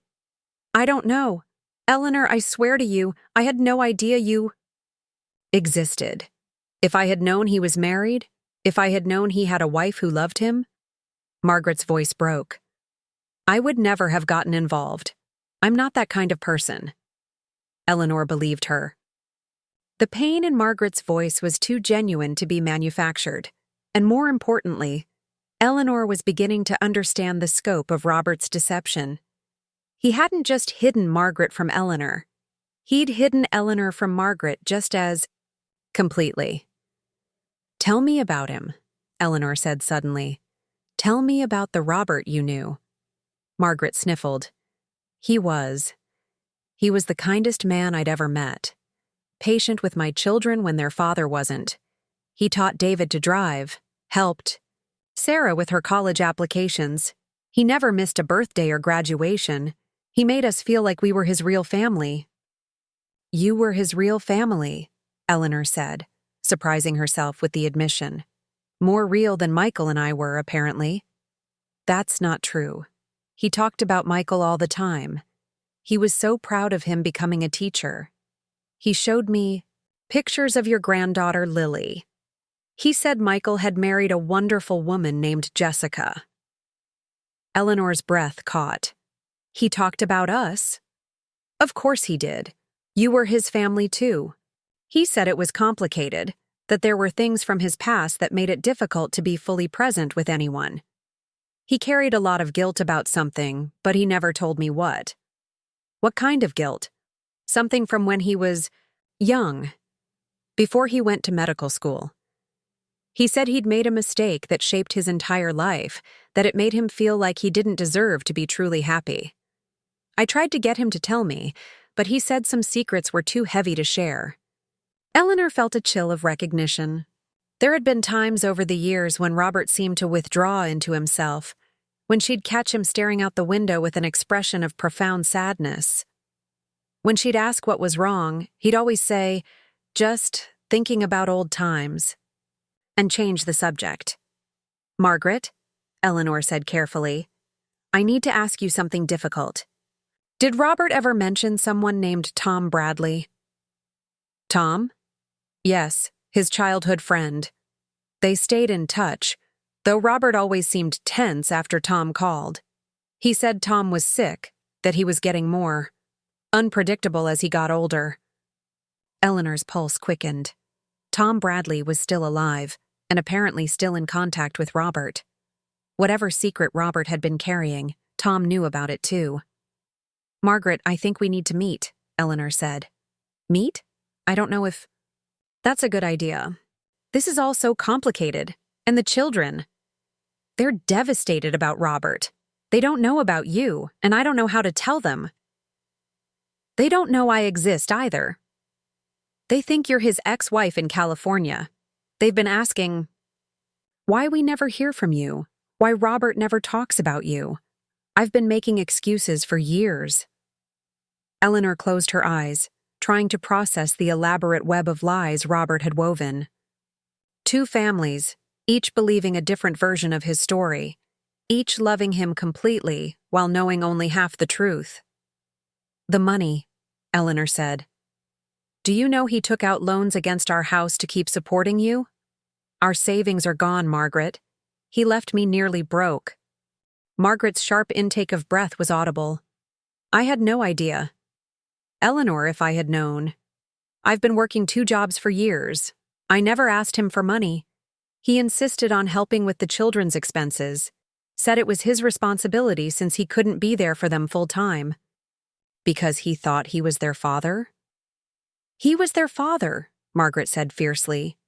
don't know. Eleanor, I swear to you, I had no idea you existed. If I had known he was married, if I had known he had a wife who loved him, Margaret's voice broke. I would never have gotten involved. I'm not that kind of person. Eleanor believed her. The pain in Margaret's voice was too genuine to be manufactured, and more importantly, Eleanor was beginning to understand the scope of Robert's deception. He hadn't just hidden Margaret from Eleanor. He'd hidden Eleanor from Margaret just as completely. Tell me about him, Eleanor said suddenly. Tell me about the Robert you knew. Margaret sniffled. He was the kindest man I'd ever met. Patient with my children when their father wasn't. He taught David to drive, helped Sarah with her college applications. He never missed a birthday or graduation. He made us feel like we were his real family. You were his real family, Eleanor said, surprising herself with the admission. More real than Michael and I were, apparently. That's not true. He talked about Michael all the time. He was so proud of him becoming a teacher. He showed me pictures of your granddaughter, Lily. He said Michael had married a wonderful woman named Jessica. Eleanor's breath caught. He talked about us? Of course he did. You were his family too. He said it was complicated, that there were things from his past that made it difficult to be fully present with anyone. He carried a lot of guilt about something, but he never told me what. What kind of guilt? Something from when he was young, before he went to medical school. He said he'd made a mistake that shaped his entire life, that it made him feel like he didn't deserve to be truly happy. I tried to get him to tell me, but he said some secrets were too heavy to share. Eleanor felt a chill of recognition. There had been times over the years when Robert seemed to withdraw into himself, when she'd catch him staring out the window with an expression of profound sadness. When she'd ask what was wrong, he'd always say, "Just thinking about old times," and change the subject. "Margaret," Eleanor said carefully, "I need to ask you something difficult. Did Robert ever mention someone named Tom Bradley?" "Tom?" "Yes, his childhood friend. They stayed in touch, though Robert always seemed tense after Tom called. He said Tom was sick, that he was getting more unpredictable as he got older." Eleanor's pulse quickened. Tom Bradley was still alive, and apparently still in contact with Robert. Whatever secret Robert had been carrying, Tom knew about it too. "Margaret, I think we need to meet," Eleanor said. "Meet? I don't know if—" "That's a good idea. This is all so complicated. And the children. They're devastated about Robert. They don't know about you, and I don't know how to tell them. They don't know I exist either. They think you're his ex-wife in California. They've been asking why we never hear from you, why Robert never talks about you. I've been making excuses for years." Eleanor closed her eyes, trying to process the elaborate web of lies Robert had woven. Two families, each believing a different version of his story, each loving him completely while knowing only half the truth. "The money," Eleanor said. "Do you know he took out loans against our house to keep supporting you? Our savings are gone, Margaret. He left me nearly broke." Margaret's sharp intake of breath was audible. "I had no idea. Eleanor, if I had known. I've been working 2 jobs for years. I never asked him for money. He insisted on helping with the children's expenses, said it was his responsibility since he couldn't be there for them full time." "Because he thought he was their father?" "He was their father," Margaret said fiercely.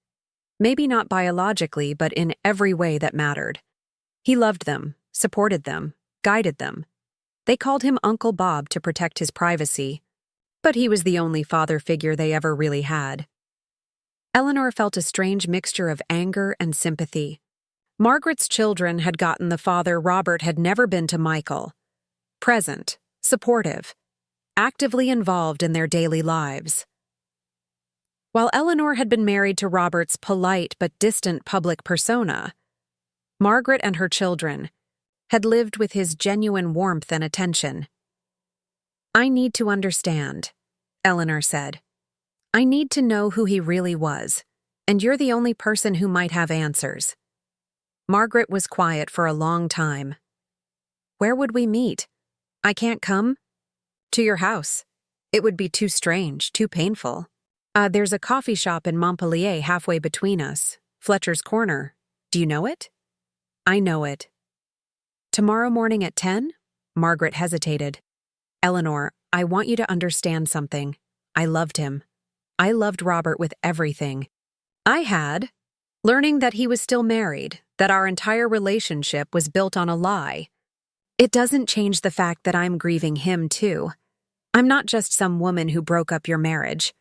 "Maybe not biologically, but in every way that mattered. He loved them, supported them, guided them. They called him Uncle Bob to protect his privacy, but he was the only father figure they ever really had." Eleanor felt a strange mixture of anger and sympathy. Margaret's children had gotten the father Robert had never been to Michael. Present, supportive, actively involved in their daily lives. While Eleanor had been married to Robert's polite but distant public persona, Margaret and her children had lived with his genuine warmth and attention. "I need to understand," Eleanor said. "I need to know who he really was, and you're the only person who might have answers." Margaret was quiet for a long time. "Where would we meet? I can't come?" "To your house. It would be too strange, too painful. There's a coffee shop in Montpelier halfway between us, Fletcher's Corner. Do you know it?" "I know it." "Tomorrow morning at 10? Margaret hesitated. "Eleanor, I want you to understand something. I loved him. I loved Robert with everything. I had. Learning that he was still married, that our entire relationship was built on a lie. It doesn't change the fact that I'm grieving him too. I'm not just some woman who broke up your marriage.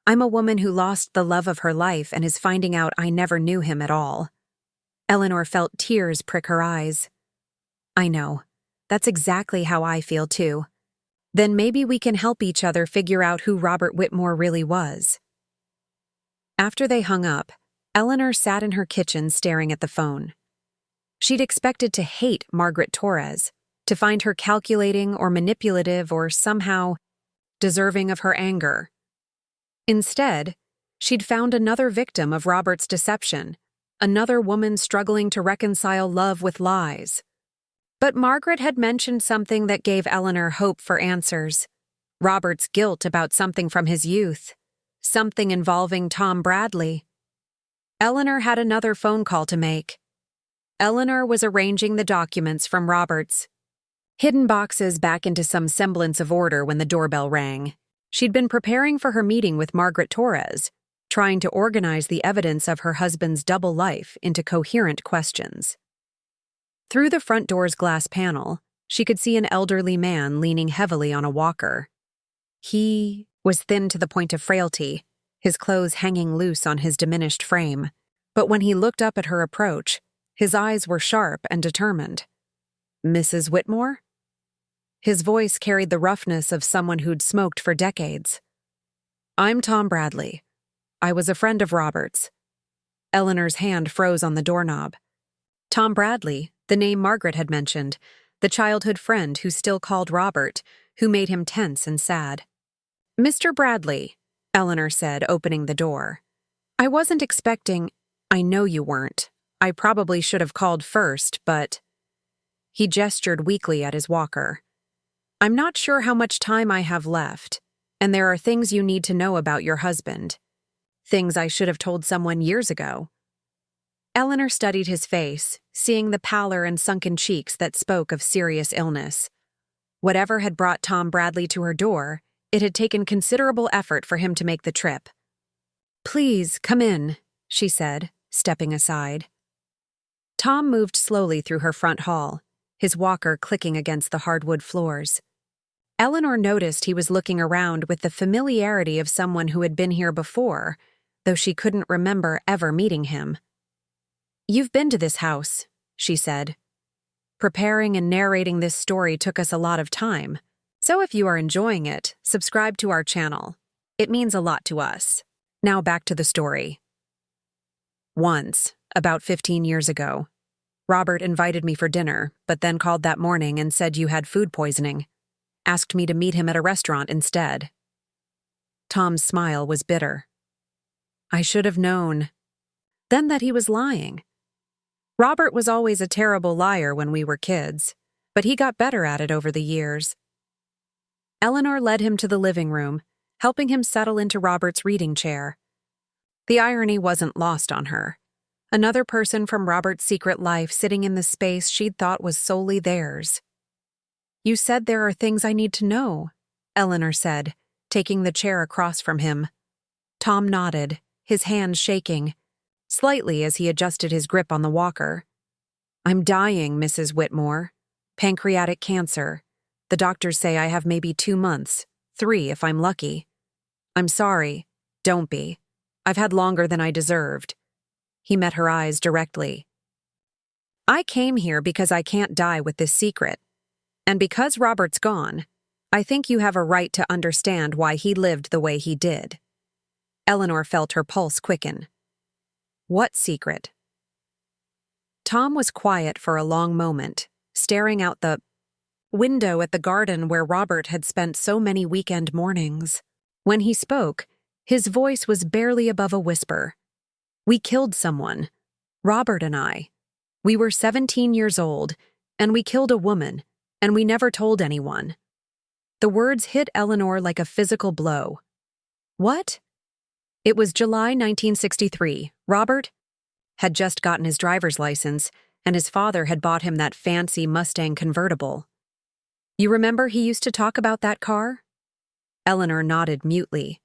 I'm a woman who lost the love of her life and is finding out I never knew him at all." Eleanor felt tears prick her eyes. "I know. That's exactly how I feel too. Then maybe we can help each other figure out who Robert Whitmore really was." After they hung up, Eleanor sat in her kitchen staring at the phone. She'd expected to hate Margaret Torres, to find her calculating or manipulative or somehow deserving of her anger. Instead, she'd found another victim of Robert's deception, another woman struggling to reconcile love with lies. But Margaret had mentioned something that gave Eleanor hope for answers. Robert's guilt about something from his youth. Something involving Tom Bradley. Eleanor had another phone call to make. Eleanor was arranging the documents from Robert's hidden boxes back into some semblance of order when the doorbell rang. She'd been preparing for her meeting with Margaret Torres, trying to organize the evidence of her husband's double life into coherent questions. Through the front door's glass panel, she could see an elderly man leaning heavily on a walker. He was thin to the point of frailty, his clothes hanging loose on his diminished frame. But when he looked up at her approach, his eyes were sharp and determined. Mrs. Whitmore? His voice carried the roughness of someone who'd smoked for decades. I'm Tom Bradley. I was a friend of Robert's. Eleanor's hand froze on the doorknob. Tom Bradley, the name Margaret had mentioned, the childhood friend who still called Robert, who made him tense and sad. Mr. Bradley, Eleanor said, opening the door. I wasn't expecting— I know you weren't. I probably should have called first, but— He gestured weakly at his walker. I'm not sure how much time I have left, and there are things you need to know about your husband. Things I should have told someone years ago. Eleanor studied his face, seeing the pallor and sunken cheeks that spoke of serious illness. Whatever had brought Tom Bradley to her door, it had taken considerable effort for him to make the trip. Please, come in, she said, stepping aside. Tom moved slowly through her front hall, his walker clicking against the hardwood floors. Eleanor noticed he was looking around with the familiarity of someone who had been here before, though she couldn't remember ever meeting him. You've been to this house, she said. Preparing and narrating this story took us a lot of time, so if you are enjoying it, subscribe to our channel. It means a lot to us. Now back to the story. Once, about 15 years ago, Robert invited me for dinner, but then called that morning and said you had food poisoning. Asked me to meet him at a restaurant instead. Tom's smile was bitter. I should have known. Then that he was lying. Robert was always a terrible liar when we were kids, but he got better at it over the years. Eleanor led him to the living room, helping him settle into Robert's reading chair. The irony wasn't lost on her. Another person from Robert's secret life sitting in the space she'd thought was solely theirs. You said there are things I need to know, Eleanor said, taking the chair across from him. Tom nodded, his hands shaking, slightly as he adjusted his grip on the walker. I'm dying, Mrs. Whitmore. Pancreatic cancer. The doctors say I have maybe 2 months, 3 if I'm lucky. I'm sorry. Don't be. I've had longer than I deserved. He met her eyes directly. I came here because I can't die with this secret. And because Robert's gone, I think you have a right to understand why he lived the way he did. Eleanor felt her pulse quicken. What secret? Tom was quiet for a long moment, staring out the window at the garden where Robert had spent so many weekend mornings. When he spoke, his voice was barely above a whisper. We killed someone. Robert and I. We were 17 years old, and we killed a woman, and we never told anyone. The words hit Eleanor like a physical blow. What? It was July 1963. Robert had just gotten his driver's license, and his father had bought him that fancy Mustang convertible. You remember he used to talk about that car? Eleanor nodded mutely.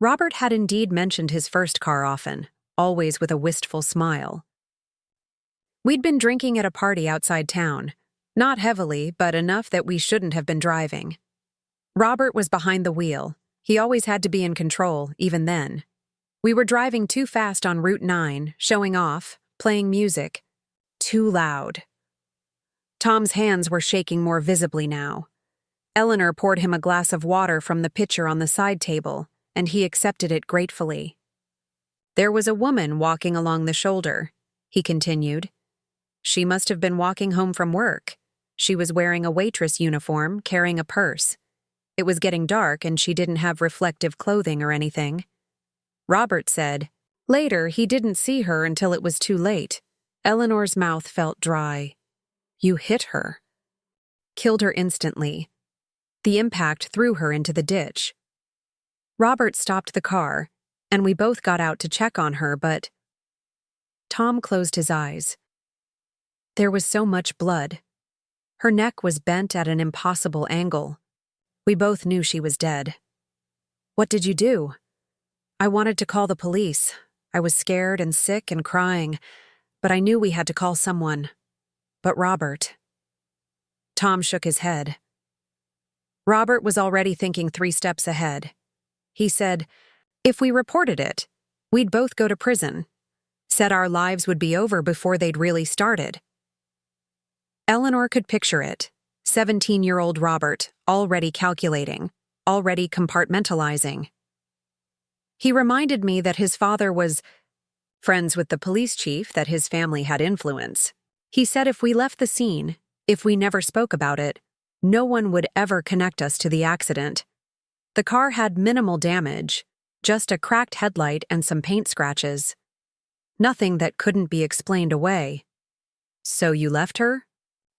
Robert had indeed mentioned his first car often, always with a wistful smile. We'd been drinking at a party outside town. Not heavily, but enough that we shouldn't have been driving. Robert was behind the wheel. He always had to be in control, even then. We were driving too fast on Route 9, showing off, playing music. Too loud. Tom's hands were shaking more visibly now. Eleanor poured him a glass of water from the pitcher on the side table, and he accepted it gratefully. There was a woman walking along the shoulder, he continued. She must have been walking home from work. She was wearing a waitress uniform, carrying a purse. It was getting dark and she didn't have reflective clothing or anything. Robert said, later he didn't see her until it was too late. Eleanor's mouth felt dry. You hit her. Killed her instantly. The impact threw her into the ditch. Robert stopped the car, and we both got out to check on her, but— Tom closed his eyes. There was so much blood. Her neck was bent at an impossible angle. We both knew she was dead. What did you do? I wanted to call the police. I was scared and sick and crying, but I knew we had to call someone. But Robert— Tom shook his head. Robert was already thinking 3 steps ahead. He said, if we reported it, we'd both go to prison. Said our lives would be over before they'd really started. Eleanor could picture it. 17-year-old Robert, already calculating, already compartmentalizing. He reminded me that his father was friends with the police chief, that his family had influence. He said if we left the scene, if we never spoke about it, no one would ever connect us to the accident. The car had minimal damage, just a cracked headlight and some paint scratches. Nothing that couldn't be explained away. So you left her?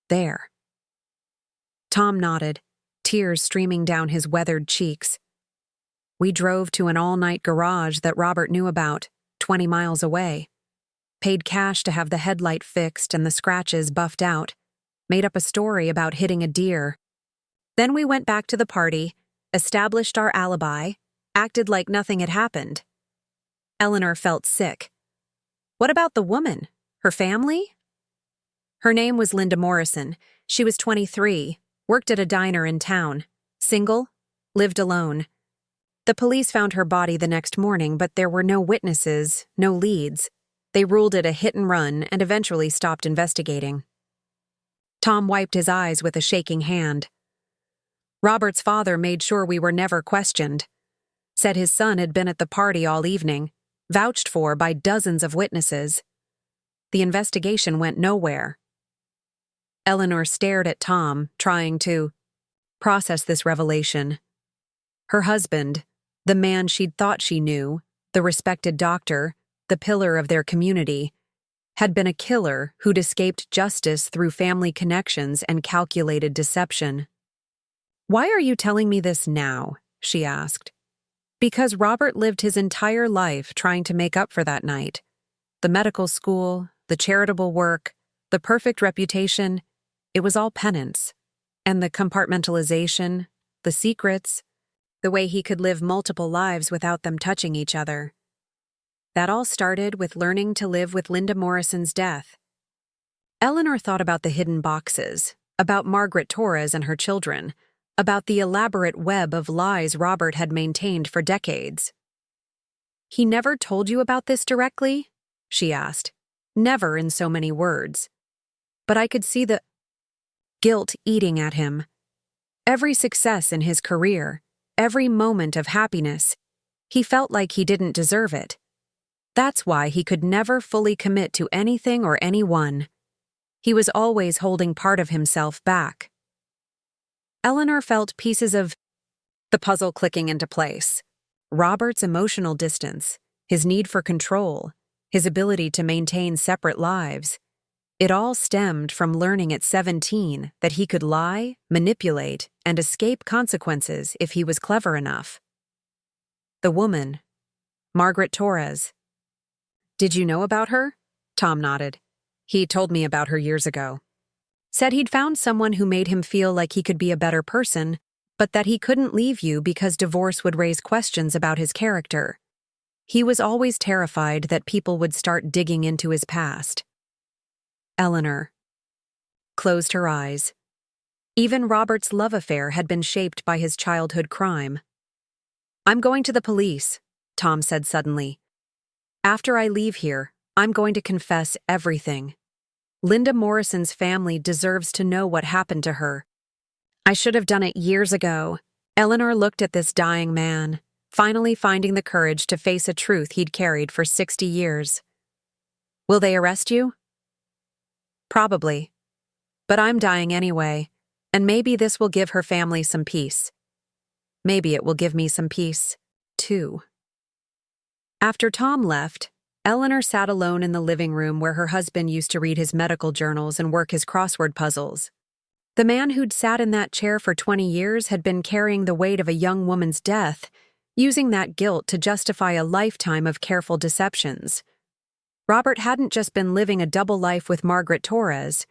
There. Tom nodded, tears streaming down his weathered cheeks. We drove to an all-night garage that Robert knew about, 20 miles away. Paid cash to have the headlight fixed and the scratches buffed out. Made up a story about hitting a deer. Then we went back to the party, established our alibi, acted like nothing had happened. Eleanor felt sick. What about the woman? Her family? Her name was Linda Morrison. She was 23, worked at a diner in town. Single, lived alone. The police found her body the next morning, but there were no witnesses, no leads. They ruled it a hit and run and eventually stopped investigating. Tom wiped his eyes with a shaking hand. Robert's father made sure we were never questioned. Said his son had been at the party all evening, vouched for by dozens of witnesses. The investigation went nowhere. Eleanor stared at Tom, trying to process this revelation. Her husband, the man she'd thought she knew, the respected doctor, the pillar of their community, had been a killer who'd escaped justice through family connections and calculated deception. "Why are you telling me this now?" she asked. Because Robert lived his entire life trying to make up for that night. The medical school, the charitable work, the perfect reputation, it was all penance. And the compartmentalization, the secrets, the way he could live multiple lives without them touching each other. That all started with learning to live with Linda Morrison's death. Eleanor thought about the hidden boxes, about Margaret Torres and her children, about the elaborate web of lies Robert had maintained for decades. "He never told you about this directly?" she asked. Never in so many words. But I could see the guilt eating at him. Every success in his career, every moment of happiness, he felt like he didn't deserve it. That's why he could never fully commit to anything or anyone. He was always holding part of himself back. Eleanor felt pieces of the puzzle clicking into place. Robert's emotional distance, his need for control, his ability to maintain separate lives. It all stemmed from learning at 17 that he could lie, manipulate, and escape consequences if he was clever enough. The woman, Margaret Torres. "Did you know about her?" Tom nodded. "He told me about her years ago. Said he'd found someone who made him feel like he could be a better person, but that he couldn't leave you because divorce would raise questions about his character. He was always terrified that people would start digging into his past." Eleanor closed her eyes. Even Robert's love affair had been shaped by his childhood crime. "I'm going to the police," Tom said suddenly. "After I leave here, I'm going to confess everything. Linda Morrison's family deserves to know what happened to her. I should have done it years ago." Eleanor looked at this dying man, finally finding the courage to face a truth he'd carried for 60 years. "Will they arrest you?" "Probably. But I'm dying anyway, and maybe this will give her family some peace. Maybe it will give me some peace, too." After Tom left, Eleanor sat alone in the living room where her husband used to read his medical journals and work his crossword puzzles. The man who'd sat in that chair for 20 years had been carrying the weight of a young woman's death, using that guilt to justify a lifetime of careful deceptions. Robert hadn't just been living a double life with Margaret Torres.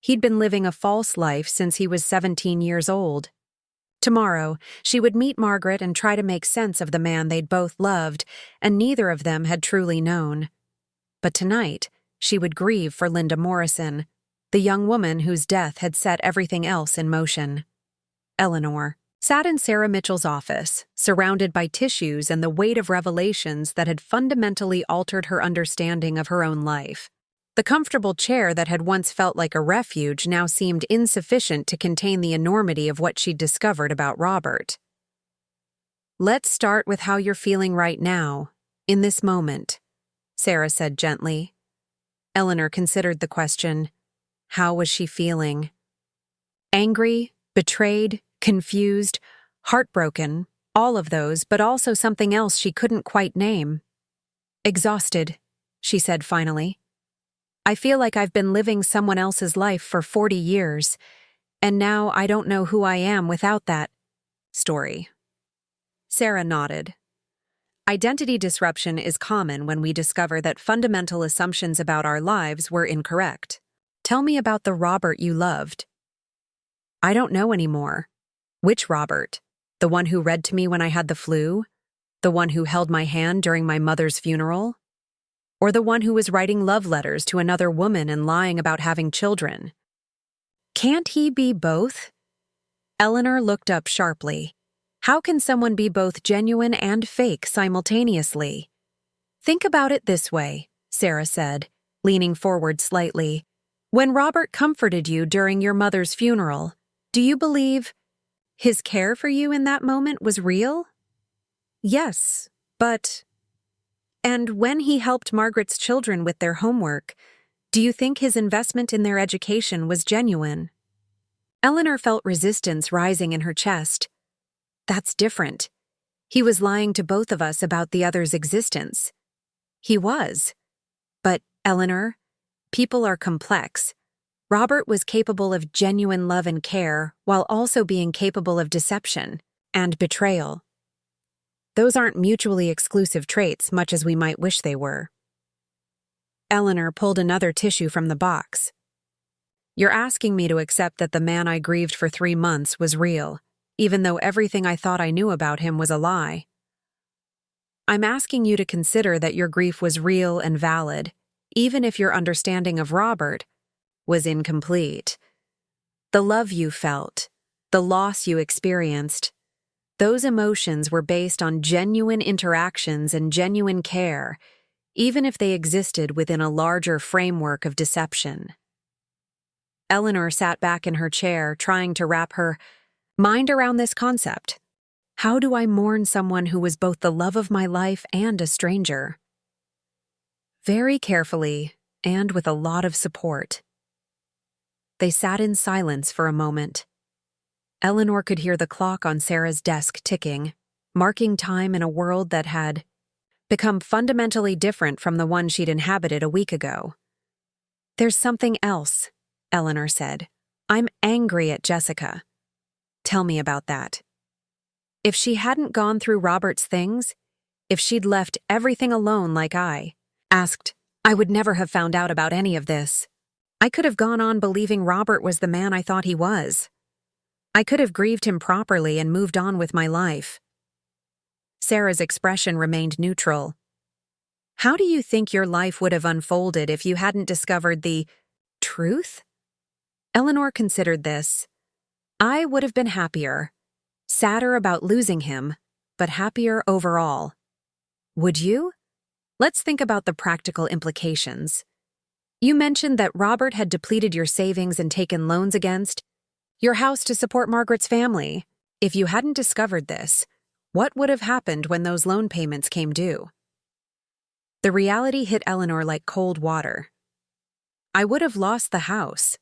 He'd been living a false life since he was 17 years old. Tomorrow, she would meet Margaret and try to make sense of the man they'd both loved, and neither of them had truly known. But tonight, she would grieve for Linda Morrison, the young woman whose death had set everything else in motion. Eleanor sat in Sarah Mitchell's office, surrounded by tissues and the weight of revelations that had fundamentally altered her understanding of her own life. The comfortable chair that had once felt like a refuge now seemed insufficient to contain the enormity of what she'd discovered about Robert. "Let's start with how you're feeling right now, in this moment," Sarah said gently. Eleanor considered the question. How was she feeling? Angry, betrayed, confused, heartbroken, all of those, but also something else she couldn't quite name. "Exhausted," she said finally. "I feel like I've been living someone else's life for 40 years, and now I don't know who I am without that story." Sarah nodded. Identity disruption is common when we discover that fundamental assumptions about our lives were incorrect. "Tell me about the Robert you loved." "I don't know anymore." "Which Robert? The one who read to me when I had the flu? The one who held my hand during my mother's funeral? Or the one who was writing love letters to another woman and lying about having children? Can't he be both?" Eleanor looked up sharply. How can someone be both genuine and fake simultaneously? "Think about it this way," Sarah said, leaning forward slightly. "When Robert comforted you during your mother's funeral, do you believe his care for you in that moment was real?" "Yes, but—" "And when he helped Margaret's children with their homework, do you think his investment in their education was genuine?" Eleanor felt resistance rising in her chest. "That's different. He was lying to both of us about the other's existence." "He was. But, Eleanor, people are complex. Robert was capable of genuine love and care while also being capable of deception and betrayal. Those aren't mutually exclusive traits, much as we might wish they were." Eleanor pulled another tissue from the box. "You're asking me to accept that the man I grieved for 3 months was real, even though everything I thought I knew about him was a lie. I'm asking you to consider that your grief was real and valid, even if your understanding of Robert was incomplete. The love you felt, the loss you experienced, those emotions were based on genuine interactions and genuine care, even if they existed within a larger framework of deception." Eleanor sat back in her chair, trying to wrap her mind around this concept. How do I mourn someone who was both the love of my life and a stranger? Very carefully, and with a lot of support. They sat in silence for a moment. Eleanor could hear the clock on Sarah's desk ticking, marking time in a world that had become fundamentally different from the one she'd inhabited a week ago. "There's something else," Eleanor said. "I'm angry at Jessica." "Tell me about that." "If she hadn't gone through Robert's things, if she'd left everything alone like I asked, I would never have found out about any of this. I could have gone on believing Robert was the man I thought he was. I could have grieved him properly and moved on with my life." Sarah's expression remained neutral. "How do you think your life would have unfolded if you hadn't discovered the truth?" Eleanor considered this. "I would have been happier. Sadder about losing him, but happier overall." "Would you?" "Let's think about the practical implications. You mentioned that Robert had depleted your savings and taken loans against your house to support Margaret's family. If you hadn't discovered this, what would have happened when those loan payments came due?" The reality hit Eleanor like cold water. "I would have lost the house.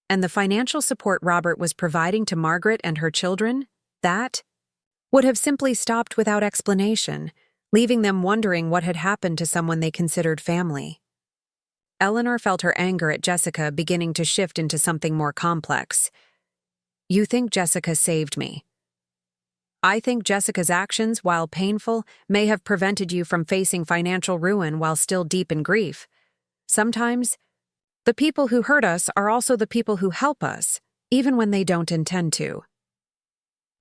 And the financial support Robert was providing to Margaret and her children, that would have simply stopped without explanation, leaving them wondering what had happened to someone they considered family." Eleanor felt her anger at Jessica beginning to shift into something more complex. "You think Jessica saved me. I think Jessica's actions, while painful, may have prevented you from facing financial ruin while still deep in grief. Sometimes, the people who hurt us are also the people who help us, even when they don't intend to."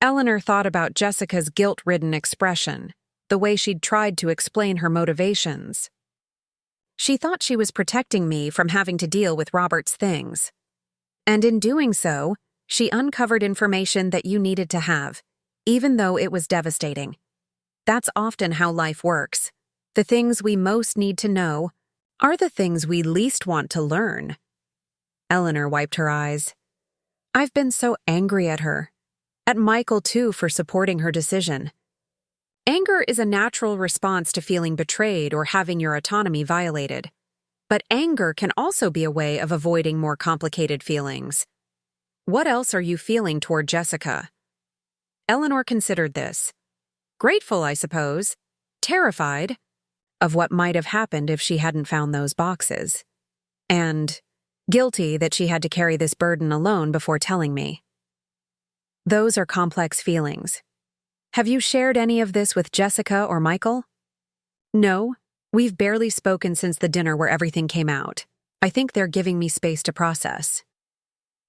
Eleanor thought about Jessica's guilt-ridden expression, the way she'd tried to explain her motivations. "She thought she was protecting me from having to deal with Robert's things. And in doing so, she uncovered information that you needed to have, even though it was devastating. That's often how life works. The things we most need to know are the things we least want to learn. Eleanor wiped her eyes. I've been so angry at her. At Michael, too, for supporting her decision. Anger is a natural response to feeling betrayed or having your autonomy violated. But anger can also be a way of avoiding more complicated feelings. What else are you feeling toward Jessica? Eleanor considered this. Grateful, I suppose. Terrified of what might have happened if she hadn't found those boxes. And guilty that she had to carry this burden alone before telling me. Those are complex feelings. Have you shared any of this with Jessica or Michael? No, we've barely spoken since the dinner where everything came out. I think they're giving me space to process.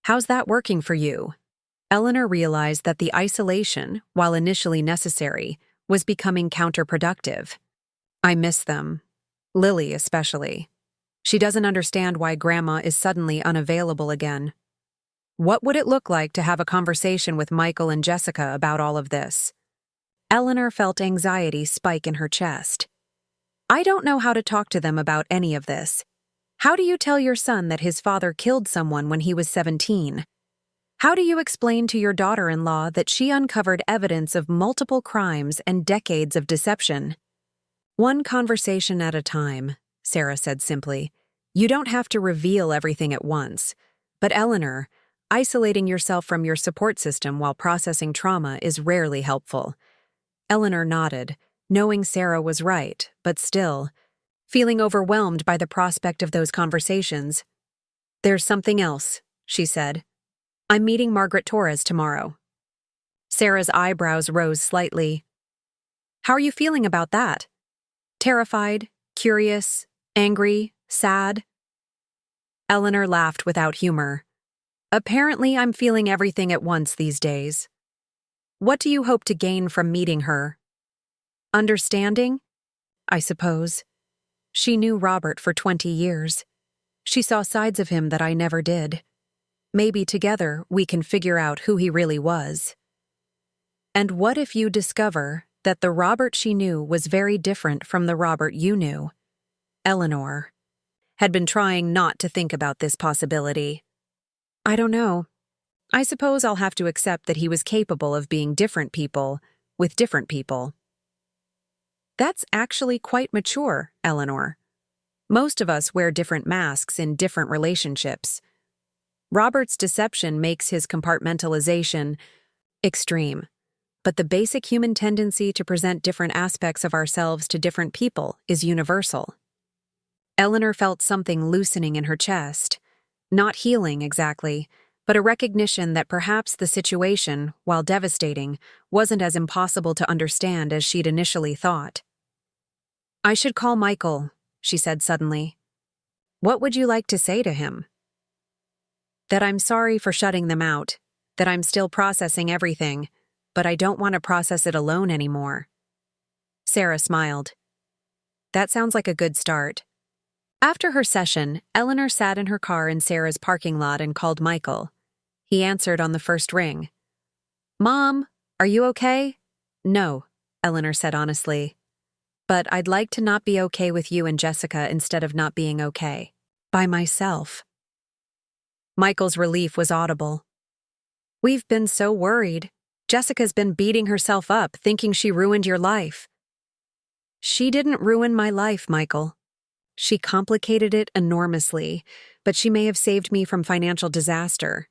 How's that working for you? Eleanor realized that the isolation, while initially necessary, was becoming counterproductive. I miss them. Lily especially. She doesn't understand why Grandma is suddenly unavailable again. What would it look like to have a conversation with Michael and Jessica about all of this? Eleanor felt anxiety spike in her chest. I don't know how to talk to them about any of this. How do you tell your son that his father killed someone when he was 17? How do you explain to your daughter-in-law that she uncovered evidence of multiple crimes and decades of deception? One conversation at a time, Sarah said simply. You don't have to reveal everything at once. But Eleanor, isolating yourself from your support system while processing trauma is rarely helpful. Eleanor nodded, knowing Sarah was right, but still, feeling overwhelmed by the prospect of those conversations. There's something else, she said. I'm meeting Margaret Torres tomorrow. Sarah's eyebrows rose slightly. How are you feeling about that? Terrified, curious, angry, sad? Eleanor laughed without humor. Apparently, I'm feeling everything at once these days. What do you hope to gain from meeting her? Understanding? I suppose. She knew Robert for 20 years. She saw sides of him that I never did. Maybe together we can figure out who he really was. And what if you discover that the Robert she knew was very different from the Robert you knew? Eleanor had been trying not to think about this possibility. I don't know. I suppose I'll have to accept that he was capable of being different people with different people. That's actually quite mature, Eleanor. Most of us wear different masks in different relationships. Robert's deception makes his compartmentalization extreme, but the basic human tendency to present different aspects of ourselves to different people is universal. Eleanor felt something loosening in her chest, not healing exactly, but a recognition that perhaps the situation, while devastating, wasn't as impossible to understand as she'd initially thought. I should call Michael, she said suddenly. What would you like to say to him? That I'm sorry for shutting them out, that I'm still processing everything, but I don't want to process it alone anymore. Sarah smiled. That sounds like a good start. After her session, Eleanor sat in her car in Sarah's parking lot and called Michael. He answered on the first ring. Mom, are you okay? No, Eleanor said honestly. But I'd like to not be okay with you and Jessica instead of not being okay. By myself. Michael's relief was audible. We've been so worried. Jessica's been beating herself up, thinking she ruined your life. She didn't ruin my life, Michael. She complicated it enormously, but she may have saved me from financial disaster.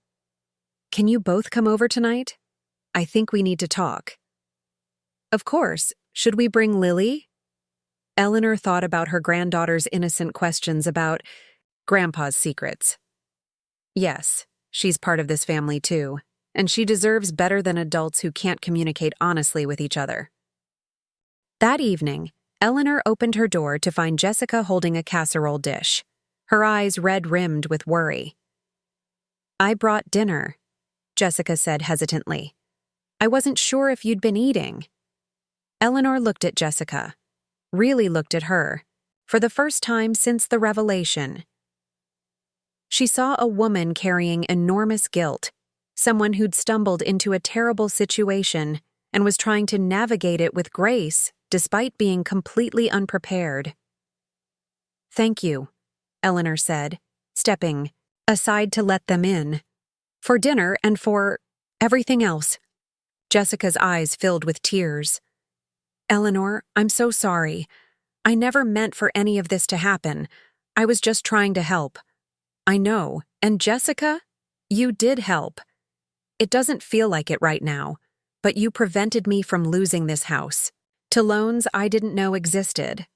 Can you both come over tonight? I think we need to talk. Of course. Should we bring Lily? Eleanor thought about her granddaughter's innocent questions about Grandpa's secrets. Yes, she's part of this family too, and she deserves better than adults who can't communicate honestly with each other. That evening, Eleanor opened her door to find Jessica holding a casserole dish, her eyes red-rimmed with worry. I brought dinner, Jessica said hesitantly. I wasn't sure if you'd been eating. Eleanor looked at Jessica, really looked at her, for the first time since the revelation. She saw a woman carrying enormous guilt, someone who'd stumbled into a terrible situation and was trying to navigate it with grace despite being completely unprepared. Thank you, Eleanor said, stepping aside to let them in. For dinner and for everything else. Jessica's eyes filled with tears. Eleanor, I'm so sorry. I never meant for any of this to happen. I was just trying to help. I know, and Jessica, you did help. It doesn't feel like it right now, but you prevented me from losing this house to loans I didn't know existed.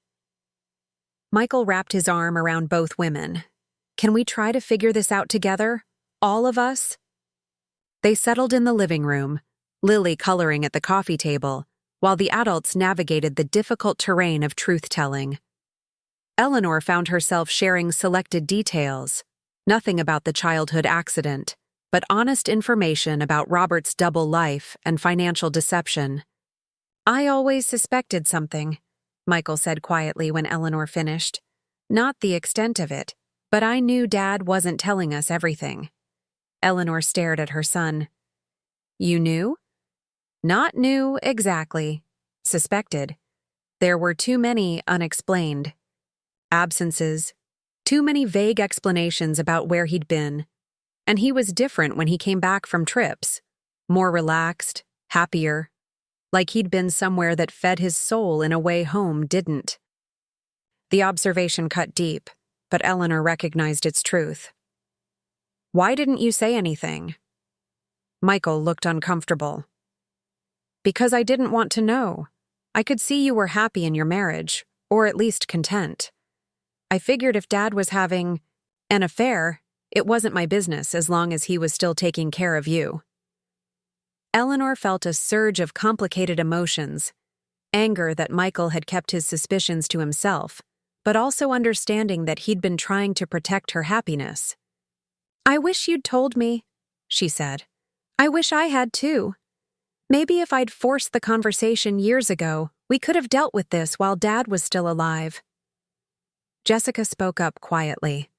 Michael wrapped his arm around both women. Can we try to figure this out together? All of us? They settled in the living room, Lily coloring at the coffee table, while the adults navigated the difficult terrain of truth-telling. Eleanor found herself sharing selected details, nothing about the childhood accident, but honest information about Robert's double life and financial deception. I always suspected something, Michael said quietly when Eleanor finished. Not the extent of it, but I knew Dad wasn't telling us everything. Eleanor stared at her son. You knew? Not knew exactly. Suspected. There were too many unexplained absences, too many vague explanations about where he'd been. And he was different when he came back from trips. More relaxed, happier. Like he'd been somewhere that fed his soul in a way home didn't. The observation cut deep, but Eleanor recognized its truth. Why didn't you say anything? Michael looked uncomfortable. Because I didn't want to know. I could see you were happy in your marriage, or at least content. I figured if Dad was having an affair, it wasn't my business as long as he was still taking care of you. Eleanor felt a surge of complicated emotions, anger that Michael had kept his suspicions to himself, but also understanding that he'd been trying to protect her happiness. I wish you'd told me, she said. I wish I had too. Maybe if I'd forced the conversation years ago, we could have dealt with this while Dad was still alive. Jessica spoke up quietly.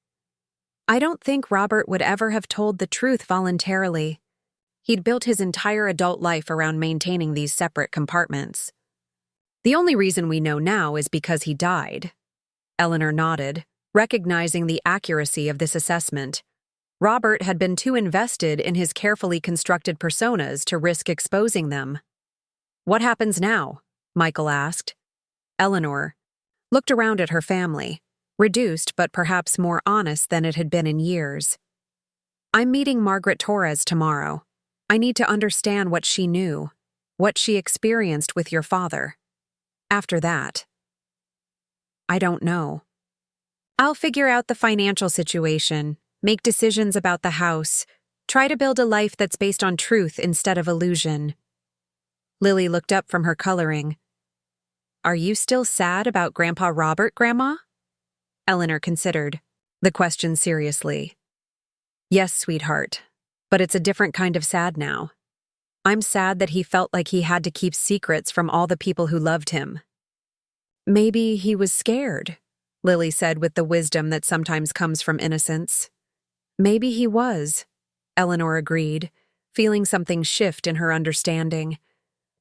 I don't think Robert would ever have told the truth voluntarily. He'd built his entire adult life around maintaining these separate compartments. The only reason we know now is because he died. Eleanor nodded, recognizing the accuracy of this assessment. Robert had been too invested in his carefully constructed personas to risk exposing them. What happens now? Michael asked. Eleanor looked around at her family, reduced but perhaps more honest than it had been in years. I'm meeting Margaret Torres tomorrow. I need to understand what she knew, what she experienced with your father. After that, I don't know. I'll figure out the financial situation, make decisions about the house, try to build a life that's based on truth instead of illusion. Lily looked up from her coloring. Are you still sad about Grandpa Robert, Grandma? Eleanor considered the question seriously. Yes, sweetheart, but it's a different kind of sad now. I'm sad that he felt like he had to keep secrets from all the people who loved him. Maybe he was scared, Lily said with the wisdom that sometimes comes from innocence. Maybe he was, Eleanor agreed, feeling something shift in her understanding.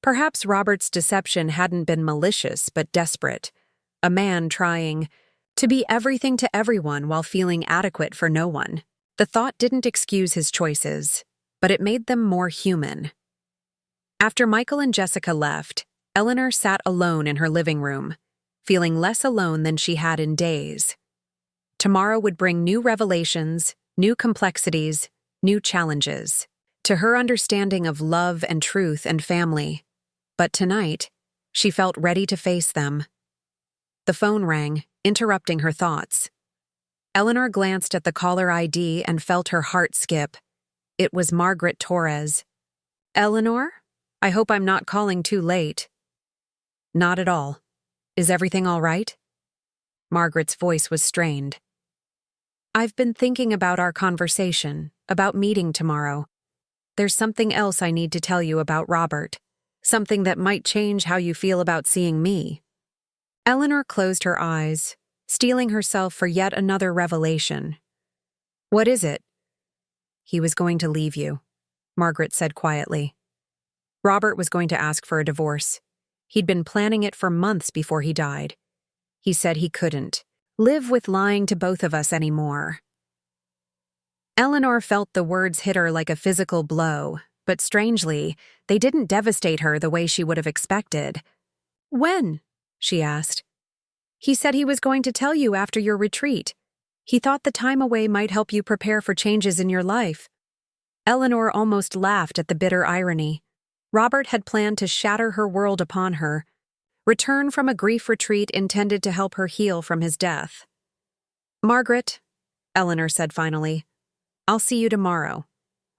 Perhaps Robert's deception hadn't been malicious but desperate, a man trying to be everything to everyone while feeling adequate for no one. The thought didn't excuse his choices, but it made them more human. After Michael and Jessica left, Eleanor sat alone in her living room, feeling less alone than she had in days. Tomorrow would bring new revelations, new complexities, new challenges to her understanding of love and truth and family. But tonight, she felt ready to face them. The phone rang, interrupting her thoughts. Eleanor glanced at the caller ID and felt her heart skip. It was Margaret Torres. Eleanor? I hope I'm not calling too late. Not at all. Is everything all right? Margaret's voice was strained. I've been thinking about our conversation, about meeting tomorrow. There's something else I need to tell you about Robert, something that might change how you feel about seeing me. Eleanor closed her eyes, steeling herself for yet another revelation. What is it? He was going to leave you, Margaret said quietly. Robert was going to ask for a divorce. He'd been planning it for months before he died. He said he couldn't, live with lying to both of us anymore." Eleanor felt the words hit her like a physical blow, but strangely, they didn't devastate her the way she would have expected. "When?" she asked. "He said he was going to tell you after your retreat. He thought the time away might help you prepare for changes in your life." Eleanor almost laughed at the bitter irony. Robert had planned to shatter her world upon her, return from a grief retreat intended to help her heal from his death. "Margaret," Eleanor said finally, "I'll see you tomorrow.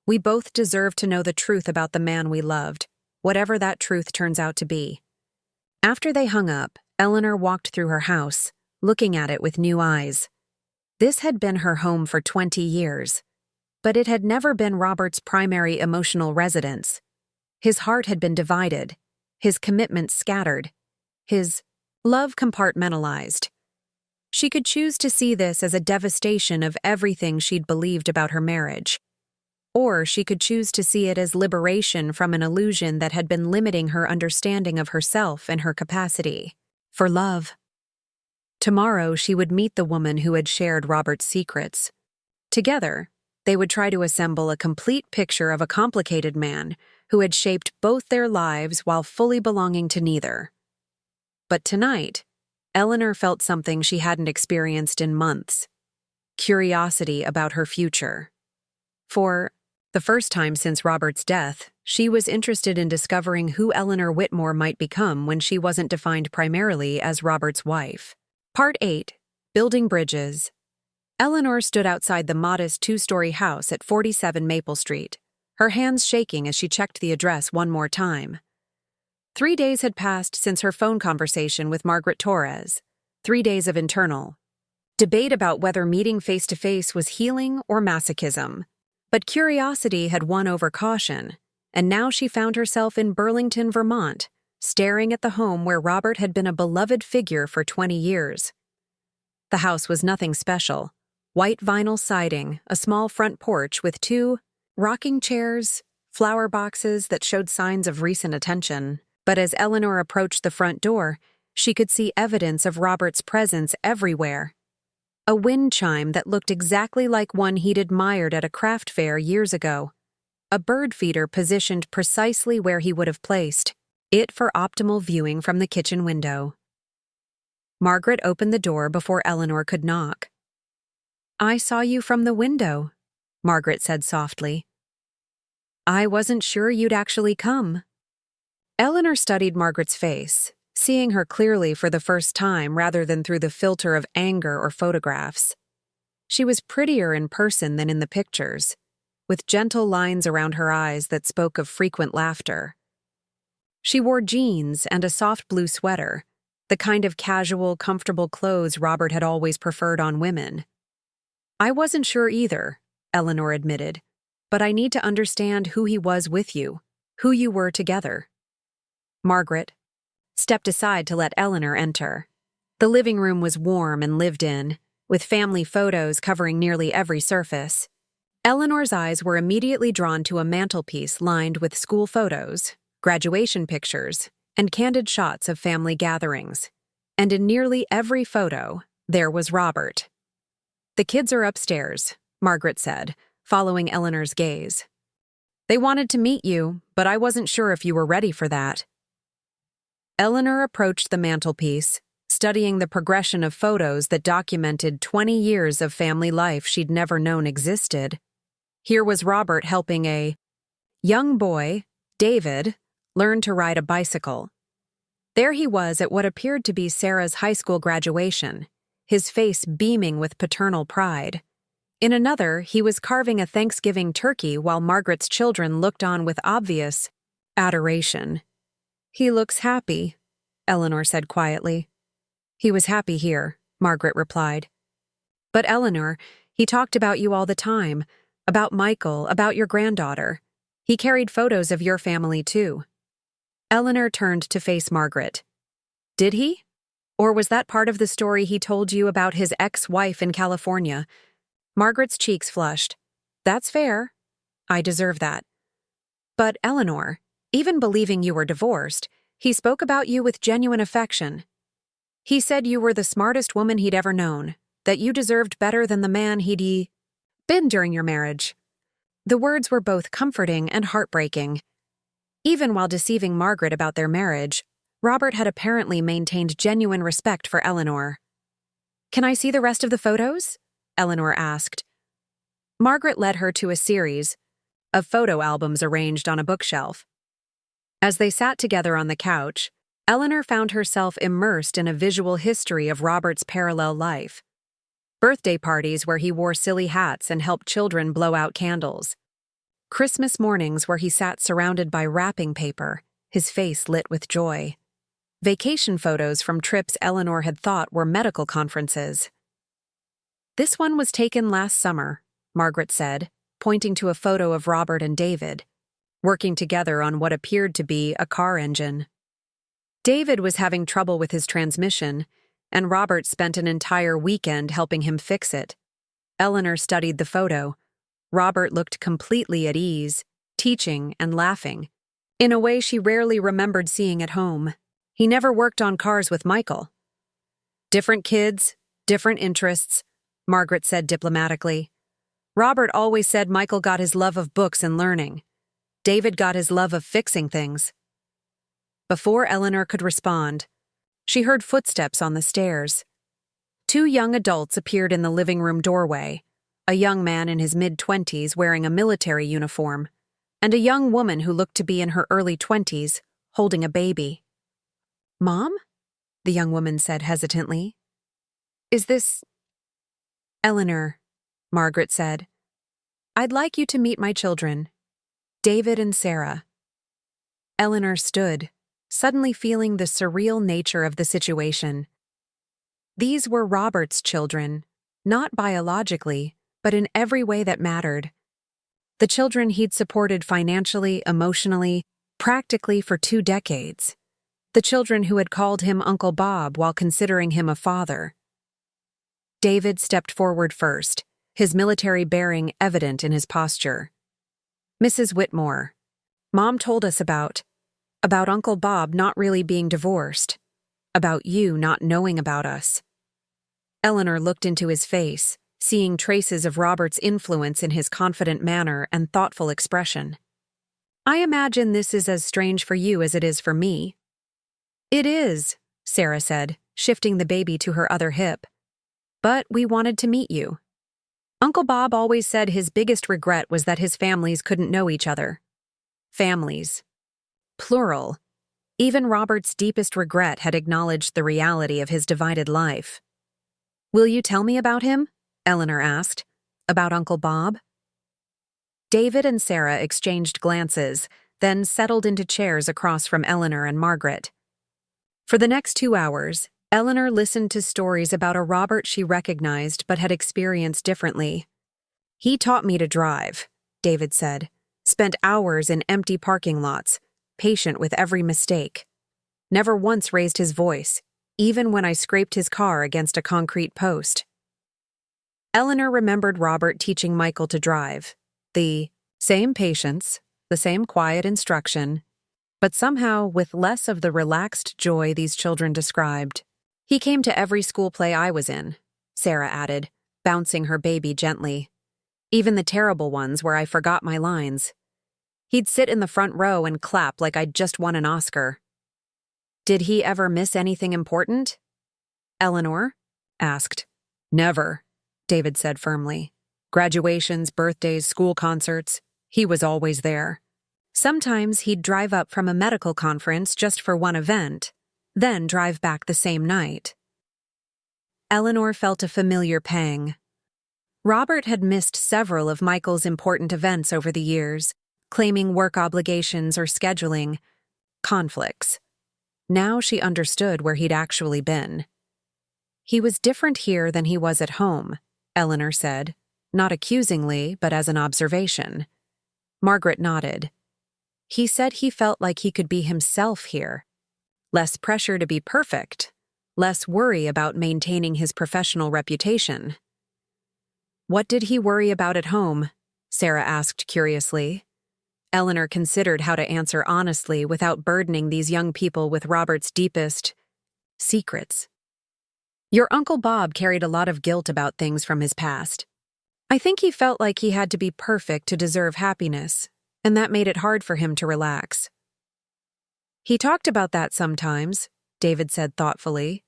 We both deserve to know the truth about the man we loved, whatever that truth turns out to be." After they hung up, Eleanor walked through her house, looking at it with new eyes. This had been her home for 20 years, but it had never been Robert's primary emotional residence. His heart had been divided, his commitment scattered, his love compartmentalized. She could choose to see this as a devastation of everything she'd believed about her marriage. Or she could choose to see it as liberation from an illusion that had been limiting her understanding of herself and her capacity for love. Tomorrow she would meet the woman who had shared Robert's secrets. Together, they would try to assemble a complete picture of a complicated man who had shaped both their lives while fully belonging to neither. But tonight, Eleanor felt something she hadn't experienced in months: curiosity about her future. For the first time since Robert's death, she was interested in discovering who Eleanor Whitmore might become when she wasn't defined primarily as Robert's wife. Part 8. Building Bridges. Eleanor stood outside the modest two-story house at 47 Maple Street, her hands shaking as she checked the address one more time. 3 days had passed since her phone conversation with Margaret Torres. 3 days of internal debate about whether meeting face-to-face was healing or masochism. But curiosity had won over caution, and now she found herself in Burlington, Vermont, staring at the home where Robert had been a beloved figure for 20 years. The house was nothing special. White vinyl siding, a small front porch with 2 rocking chairs, flower boxes that showed signs of recent attention. But as Eleanor approached the front door, she could see evidence of Robert's presence everywhere. A wind chime that looked exactly like one he'd admired at a craft fair years ago. A bird feeder positioned precisely where he would have placed it for optimal viewing from the kitchen window. Margaret opened the door before Eleanor could knock. "I saw you from the window," Margaret said softly. "I wasn't sure you'd actually come." Eleanor studied Margaret's face, seeing her clearly for the first time rather than through the filter of anger or photographs. She was prettier in person than in the pictures, with gentle lines around her eyes that spoke of frequent laughter. She wore jeans and a soft blue sweater, the kind of casual, comfortable clothes Robert had always preferred on women. "I wasn't sure either," Eleanor admitted, "but I need to understand who he was with you, who you were together." Margaret stepped aside to let Eleanor enter. The living room was warm and lived in, with family photos covering nearly every surface. Eleanor's eyes were immediately drawn to a mantelpiece lined with school photos, graduation pictures, and candid shots of family gatherings. And in nearly every photo, there was Robert. "The kids are upstairs," Margaret said, following Eleanor's gaze. "They wanted to meet you, but I wasn't sure if you were ready for that." Eleanor approached the mantelpiece, studying the progression of photos that documented 20 years of family life she'd never known existed. Here was Robert helping a young boy, David, learn to ride a bicycle. There he was at what appeared to be Sarah's high school graduation, his face beaming with paternal pride. In another, he was carving a Thanksgiving turkey while Margaret's children looked on with obvious adoration. "He looks happy," Eleanor said quietly. "He was happy here," Margaret replied. "But Eleanor, he talked about you all the time, about Michael, about your granddaughter. He carried photos of your family too." Eleanor turned to face Margaret. "Did he? Or was that part of the story he told you about his ex-wife in California?" Margaret's cheeks flushed. "That's fair. I deserve that. But Eleanor, even believing you were divorced, he spoke about you with genuine affection. He said you were the smartest woman he'd ever known, that you deserved better than the man he'd been during your marriage. The words were both comforting and heartbreaking. Even while deceiving Margaret about their marriage, Robert had apparently maintained genuine respect for Eleanor. "Can I see the rest of the photos?" Eleanor asked. Margaret led her to a series of photo albums arranged on a bookshelf. As they sat together on the couch, Eleanor found herself immersed in a visual history of Robert's parallel life. Birthday parties where he wore silly hats and helped children blow out candles. Christmas mornings where he sat surrounded by wrapping paper, his face lit with joy. Vacation photos from trips Eleanor had thought were medical conferences. "This one was taken last summer," Margaret said, pointing to a photo of Robert and David, working together on what appeared to be a car engine. David was having trouble with his transmission, and Robert spent an entire weekend helping him fix it. Eleanor studied the photo. Robert looked completely at ease, teaching and laughing, in a way she rarely remembered seeing at home. He never worked on cars with Michael. "Different kids, different interests," Margaret said diplomatically. "Robert always said Michael got his love of books and learning. David got his love of fixing things." Before Eleanor could respond, she heard footsteps on the stairs. Two young adults appeared in the living room doorway, a young man in his mid-20s wearing a military uniform, and a young woman who looked to be in her early 20s, holding a baby. "Mom?" the young woman said hesitantly. "Is this—" "Eleanor," Margaret said. "I'd like you to meet my children, David and Sarah." Eleanor stood, suddenly feeling the surreal nature of the situation. These were Robert's children, not biologically, but in every way that mattered. The children he'd supported financially, emotionally, practically for 2 decades. The children who had called him Uncle Bob while considering him a father. David stepped forward first, his military bearing evident in his posture. "Mrs. Whitmore, Mom told us about Uncle Bob not really being divorced, about you not knowing about us." Eleanor looked into his face, seeing traces of Robert's influence in his confident manner and thoughtful expression. "I imagine this is as strange for you as it is for me." "It is," Sarah said, shifting the baby to her other hip. "But we wanted to meet you. Uncle Bob always said his biggest regret was that his families couldn't know each other. Families. Plural. Even Robert's deepest regret had acknowledged the reality of his divided life. "Will you tell me about him?" Eleanor asked. "About Uncle Bob?" David and Sarah exchanged glances, then settled into chairs across from Eleanor and Margaret. For the next 2 hours, Eleanor listened to stories about a Robert she recognized but had experienced differently. "He taught me to drive," David said. "Spent hours in empty parking lots, patient with every mistake. Never once raised his voice, even when I scraped his car against a concrete post." Eleanor remembered Robert teaching Michael to drive. The same patience, the same quiet instruction, but somehow with less of the relaxed joy these children described. "He came to every school play I was in," Sarah added, bouncing her baby gently. "Even the terrible ones where I forgot my lines. He'd sit in the front row and clap like I'd just won an Oscar." "Did he ever miss anything important?" Eleanor asked. "Never," David said firmly. "Graduations, birthdays, school concerts, he was always there. Sometimes he'd drive up from a medical conference just for one event, then drive back the same night." Eleanor felt a familiar pang. Robert had missed several of Michael's important events over the years, claiming work obligations or scheduling conflicts. Now she understood where he'd actually been. "He was different here than he was at home," Eleanor said, not accusingly, but as an observation. Margaret nodded. "He said he felt like he could be himself here. Less pressure to be perfect, less worry about maintaining his professional reputation." "What did he worry about at home?" Sarah asked curiously. Eleanor considered how to answer honestly without burdening these young people with Robert's deepest secrets. Your Uncle Bob carried a lot of guilt about things from his past. I think he felt like he had to be perfect to deserve happiness, and that made it hard for him to relax. He talked about that sometimes, David said thoughtfully.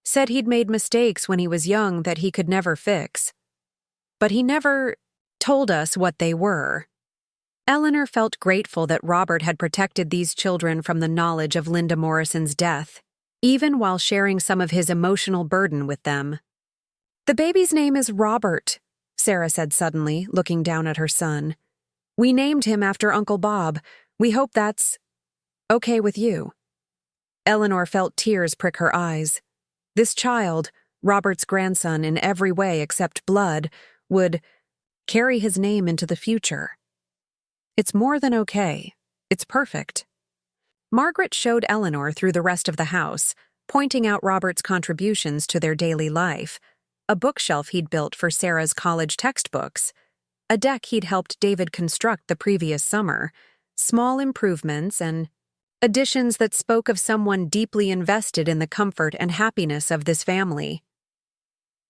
Said he'd made mistakes when he was young that he could never fix. But he never told us what they were. Eleanor felt grateful that Robert had protected these children from the knowledge of Linda Morrison's death, even while sharing some of his emotional burden with them. The baby's name is Robert, Sarah said suddenly, looking down at her son. We named him after Uncle Bob. We hope that's okay with you. Eleanor felt tears prick her eyes. This child, Robert's grandson in every way except blood, would carry his name into the future. It's more than okay. It's perfect. Margaret showed Eleanor through the rest of the house, pointing out Robert's contributions to their daily life, a bookshelf he'd built for Sarah's college textbooks, a deck he'd helped David construct the previous summer, small improvements and additions that spoke of someone deeply invested in the comfort and happiness of this family.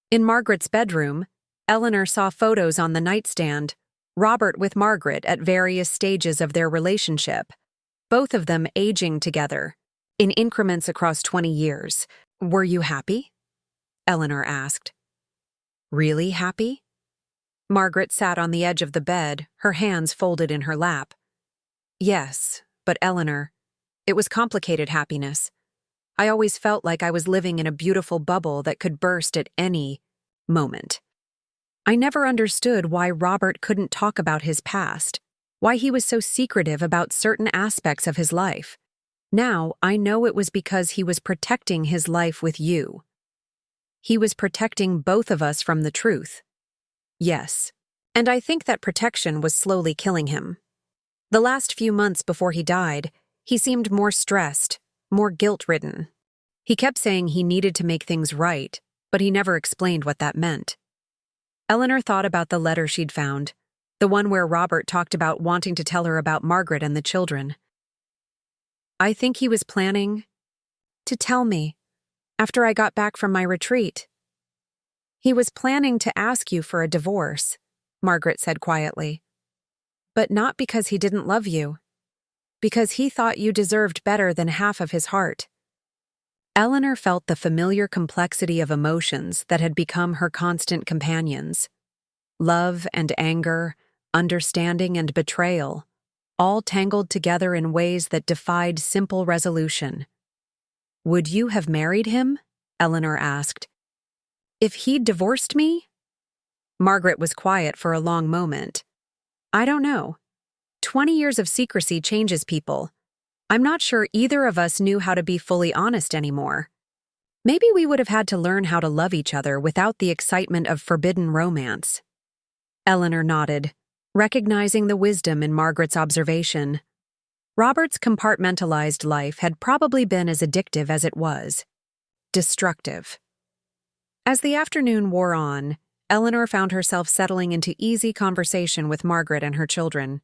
In Margaret's bedroom, Eleanor saw photos on the nightstand, Robert with Margaret at various stages of their relationship, both of them aging together, in increments across 20 years. Were you happy? Eleanor asked. Really happy? Margaret sat on the edge of the bed, her hands folded in her lap. Yes, but Eleanor, it was complicated happiness. I always felt like I was living in a beautiful bubble that could burst at any moment. I never understood why Robert couldn't talk about his past, why he was so secretive about certain aspects of his life. Now, I know it was because he was protecting his life with you. He was protecting both of us from the truth. Yes, and I think that protection was slowly killing him. The last few months before he died, he seemed more stressed, more guilt-ridden. He kept saying he needed to make things right, but he never explained what that meant. Eleanor thought about the letter she'd found, the one where Robert talked about wanting to tell her about Margaret and the children. I think he was planning to tell me after I got back from my retreat. He was planning to ask you for a divorce, Margaret said quietly. But not because he didn't love you. Because he thought you deserved better than half of his heart. Eleanor felt the familiar complexity of emotions that had become her constant companions. Love and anger, understanding and betrayal, all tangled together in ways that defied simple resolution. Would you have married him? Eleanor asked. If he'd divorced me? Margaret was quiet for a long moment. I don't know. 20 years of secrecy changes people. I'm not sure either of us knew how to be fully honest anymore. Maybe we would have had to learn how to love each other without the excitement of forbidden romance. Eleanor nodded, recognizing the wisdom in Margaret's observation. Robert's compartmentalized life had probably been as addictive as it was. Destructive. As the afternoon wore on, Eleanor found herself settling into easy conversation with Margaret and her children.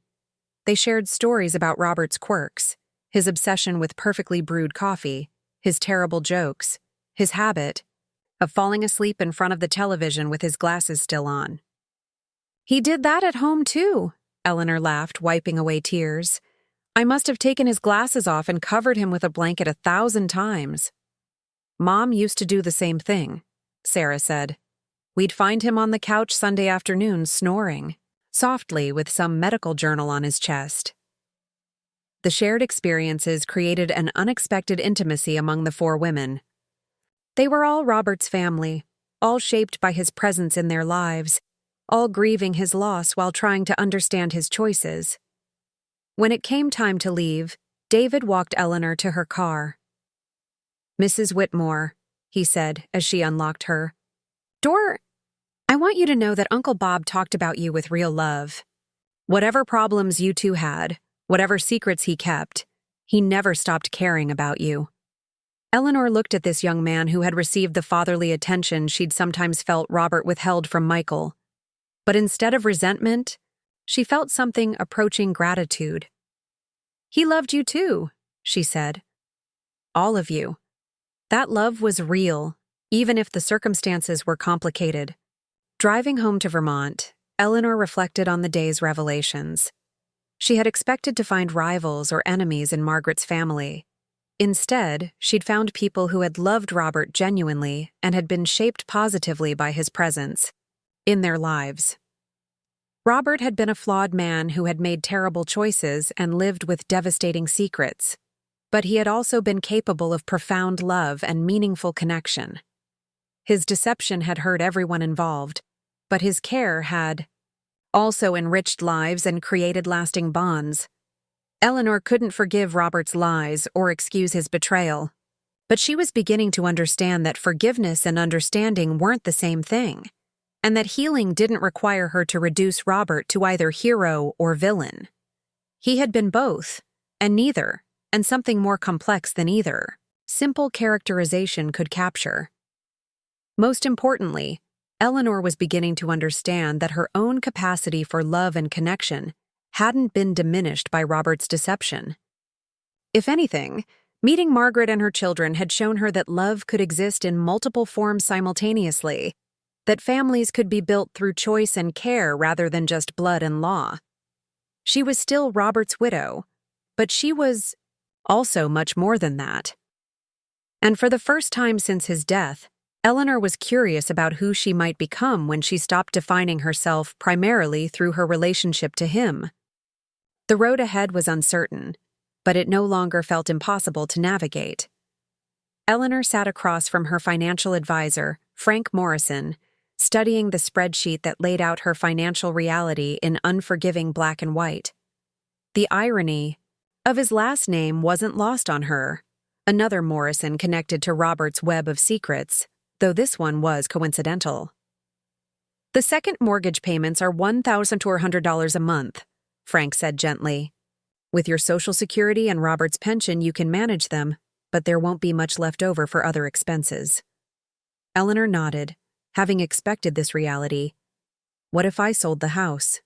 They shared stories about Robert's quirks, his obsession with perfectly brewed coffee, his terrible jokes, his habit of falling asleep in front of the television with his glasses still on. He did that at home too, Eleanor laughed, wiping away tears. I must have taken his glasses off and covered him with a blanket 1,000 times. Mom used to do the same thing, Sarah said. We'd find him on the couch Sunday afternoons snoring, softly with some medical journal on his chest. The shared experiences created an unexpected intimacy among the 4 women. They were all Robert's family, all shaped by his presence in their lives, all grieving his loss while trying to understand his choices. When it came time to leave, David walked Eleanor to her car. Mrs. Whitmore, he said as she unlocked her. I want you to know that Uncle Bob talked about you with real love. Whatever problems you two had, whatever secrets he kept, he never stopped caring about you. Eleanor looked at this young man who had received the fatherly attention she'd sometimes felt Robert withheld from Michael. But instead of resentment, she felt something approaching gratitude. He loved you too, she said. All of you. That love was real, even if the circumstances were complicated. Driving home to Vermont, Eleanor reflected on the day's revelations. She had expected to find rivals or enemies in Margaret's family. Instead, she'd found people who had loved Robert genuinely and had been shaped positively by his presence in their lives. Robert had been a flawed man who had made terrible choices and lived with devastating secrets, but he had also been capable of profound love and meaningful connection. His deception had hurt everyone involved, but his care had also enriched lives and created lasting bonds. Eleanor couldn't forgive Robert's lies or excuse his betrayal, but she was beginning to understand that forgiveness and understanding weren't the same thing, and that healing didn't require her to reduce Robert to either hero or villain. He had been both, and neither, and something more complex than either. Simple characterization could capture. Most importantly, Eleanor was beginning to understand that her own capacity for love and connection hadn't been diminished by Robert's deception. If anything, meeting Margaret and her children had shown her that love could exist in multiple forms simultaneously, that families could be built through choice and care rather than just blood and law. She was still Robert's widow, but she was also much more than that. And for the first time since his death, Eleanor was curious about who she might become when she stopped defining herself primarily through her relationship to him. The road ahead was uncertain, but it no longer felt impossible to navigate. Eleanor sat across from her financial advisor, Frank Morrison, studying the spreadsheet that laid out her financial reality in unforgiving black and white. The irony of his last name wasn't lost on her, another Morrison connected to Robert's web of secrets, though this one was coincidental. "The second mortgage payments are $1,400 a month," Frank said gently. "With your Social Security and Robert's pension, you can manage them, but there won't be much left over for other expenses." Eleanor nodded, having expected this reality. What if I sold the house?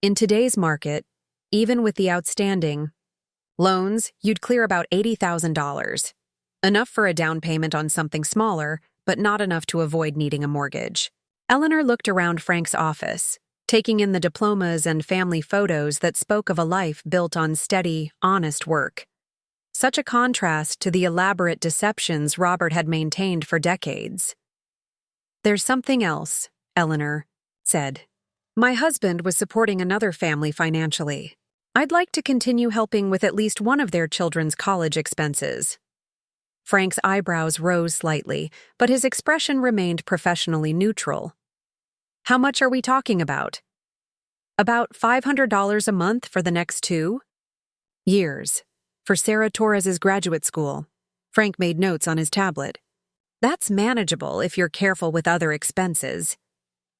In today's market, even with the outstanding loans, you'd clear about $80,000. Enough for a down payment on something smaller, but not enough to avoid needing a mortgage. Eleanor looked around Frank's office, taking in the diplomas and family photos that spoke of a life built on steady, honest work. Such a contrast to the elaborate deceptions Robert had maintained for decades. "There's something else," Eleanor said. "My husband was supporting another family financially. I'd like to continue helping with at least one of their children's college expenses." Frank's eyebrows rose slightly, but his expression remained professionally neutral. "How much are we talking about?" "About $500 a month for the next 2 years. For Sarah Torres's graduate school." Frank made notes on his tablet. "That's manageable if you're careful with other expenses.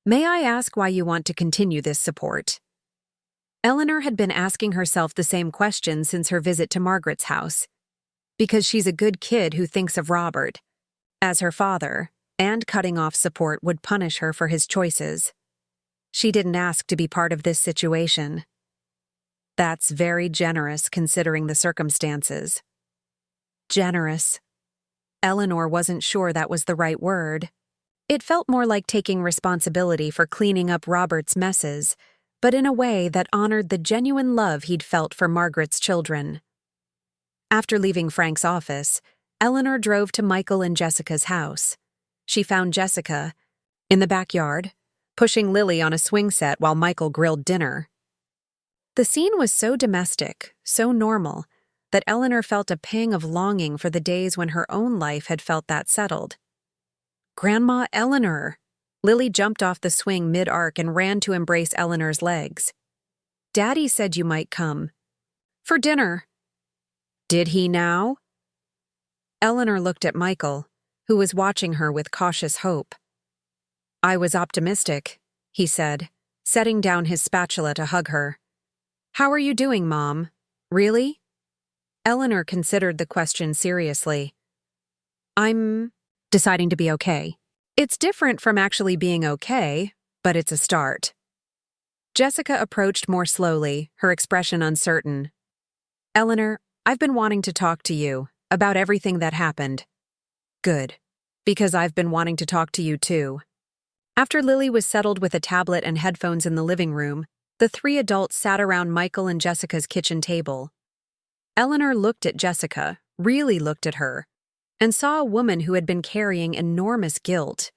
May I ask why you want to continue this support?" Eleanor had been asking herself the same question since her visit to Margaret's house. Because she's a good kid who thinks of Robert as her father, and cutting off support would punish her for his choices. She didn't ask to be part of this situation. That's very generous considering the circumstances. Generous. Eleanor wasn't sure that was the right word. It felt more like taking responsibility for cleaning up Robert's messes, but in a way that honored the genuine love he'd felt for Margaret's children. After leaving Frank's office, Eleanor drove to Michael and Jessica's house. She found Jessica in the backyard, pushing Lily on a swing set while Michael grilled dinner. The scene was so domestic, so normal, that Eleanor felt a pang of longing for the days when her own life had felt that settled. "Grandma Eleanor!" Lily jumped off the swing mid-arc and ran to embrace Eleanor's legs. "Daddy said you might come." "For dinner." "Did he now?" Eleanor looked at Michael, who was watching her with cautious hope. "I was optimistic," he said, setting down his spatula to hug her. "How are you doing, Mom? Really?" Eleanor considered the question seriously. "I'm deciding to be okay. It's different from actually being okay, but it's a start." Jessica approached more slowly, her expression uncertain. "Eleanor, I've been wanting to talk to you about everything that happened." "Good." Because I've been wanting to talk to you too. After Lily was settled with a tablet and headphones in the living room, the three adults sat around Michael and Jessica's kitchen table. Eleanor looked at Jessica, really looked at her, and saw a woman who had been carrying enormous guilt.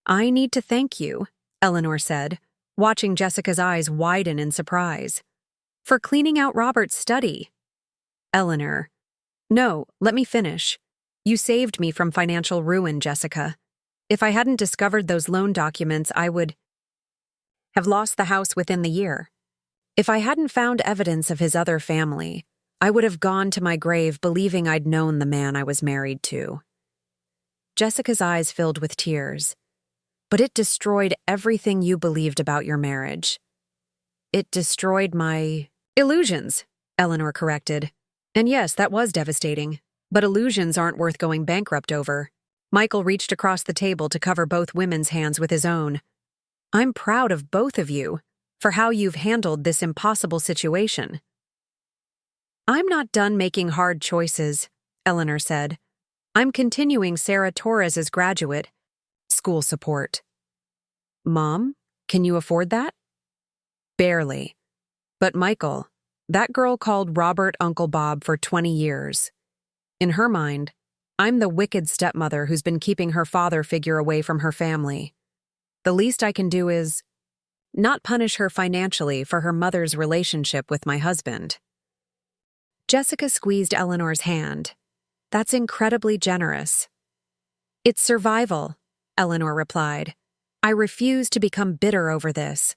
"I need to thank you," Eleanor said, watching Jessica's eyes widen in surprise. "For cleaning out Robert's study." Eleanor: "No, let me finish. You saved me from financial ruin, Jessica. If I hadn't discovered those loan documents, I would have lost the house within the year. If I hadn't found evidence of his other family, I would have gone to my grave believing I'd known the man I was married to." Jessica's eyes filled with tears. "But it destroyed everything you believed about your marriage." "It destroyed my illusions," Eleanor corrected. "And yes, that was devastating. But illusions aren't worth going bankrupt over." Michael reached across the table to cover both women's hands with his own. "I'm proud of both of you for how you've handled this impossible situation." "I'm not done making hard choices," Eleanor said. "I'm continuing Sarah Torres's graduate school support." "Mom, can you afford that?" "Barely. But Michael, that girl called Robert Uncle Bob for 20 years. In her mind, I'm the wicked stepmother who's been keeping her father figure away from her family. The least I can do is not punish her financially for her mother's relationship with my husband." Jessica squeezed Eleanor's hand. "That's incredibly generous." "It's survival," Eleanor replied. "I refuse to become bitter over this.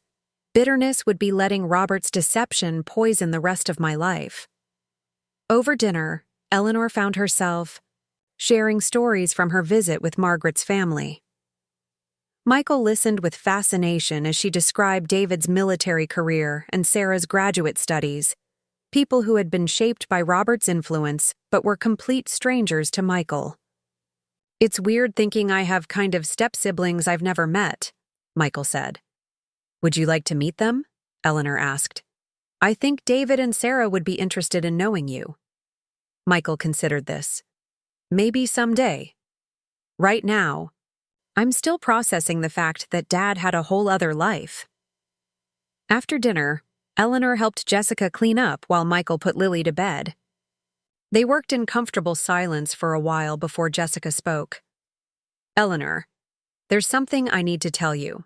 Bitterness would be letting Robert's deception poison the rest of my life." Over dinner, Eleanor found herself sharing stories from her visit with Margaret's family. Michael listened with fascination as she described David's military career and Sarah's graduate studies, people who had been shaped by Robert's influence but were complete strangers to Michael. "It's weird thinking I have kind of step-siblings I've never met," Michael said. "Would you like to meet them?" Eleanor asked. "I think David and Sarah would be interested in knowing you." Michael considered this. "Maybe someday. Right now, I'm still processing the fact that Dad had a whole other life." After dinner, Eleanor helped Jessica clean up while Michael put Lily to bed. They worked in comfortable silence for a while before Jessica spoke. "Eleanor, there's something I need to tell you.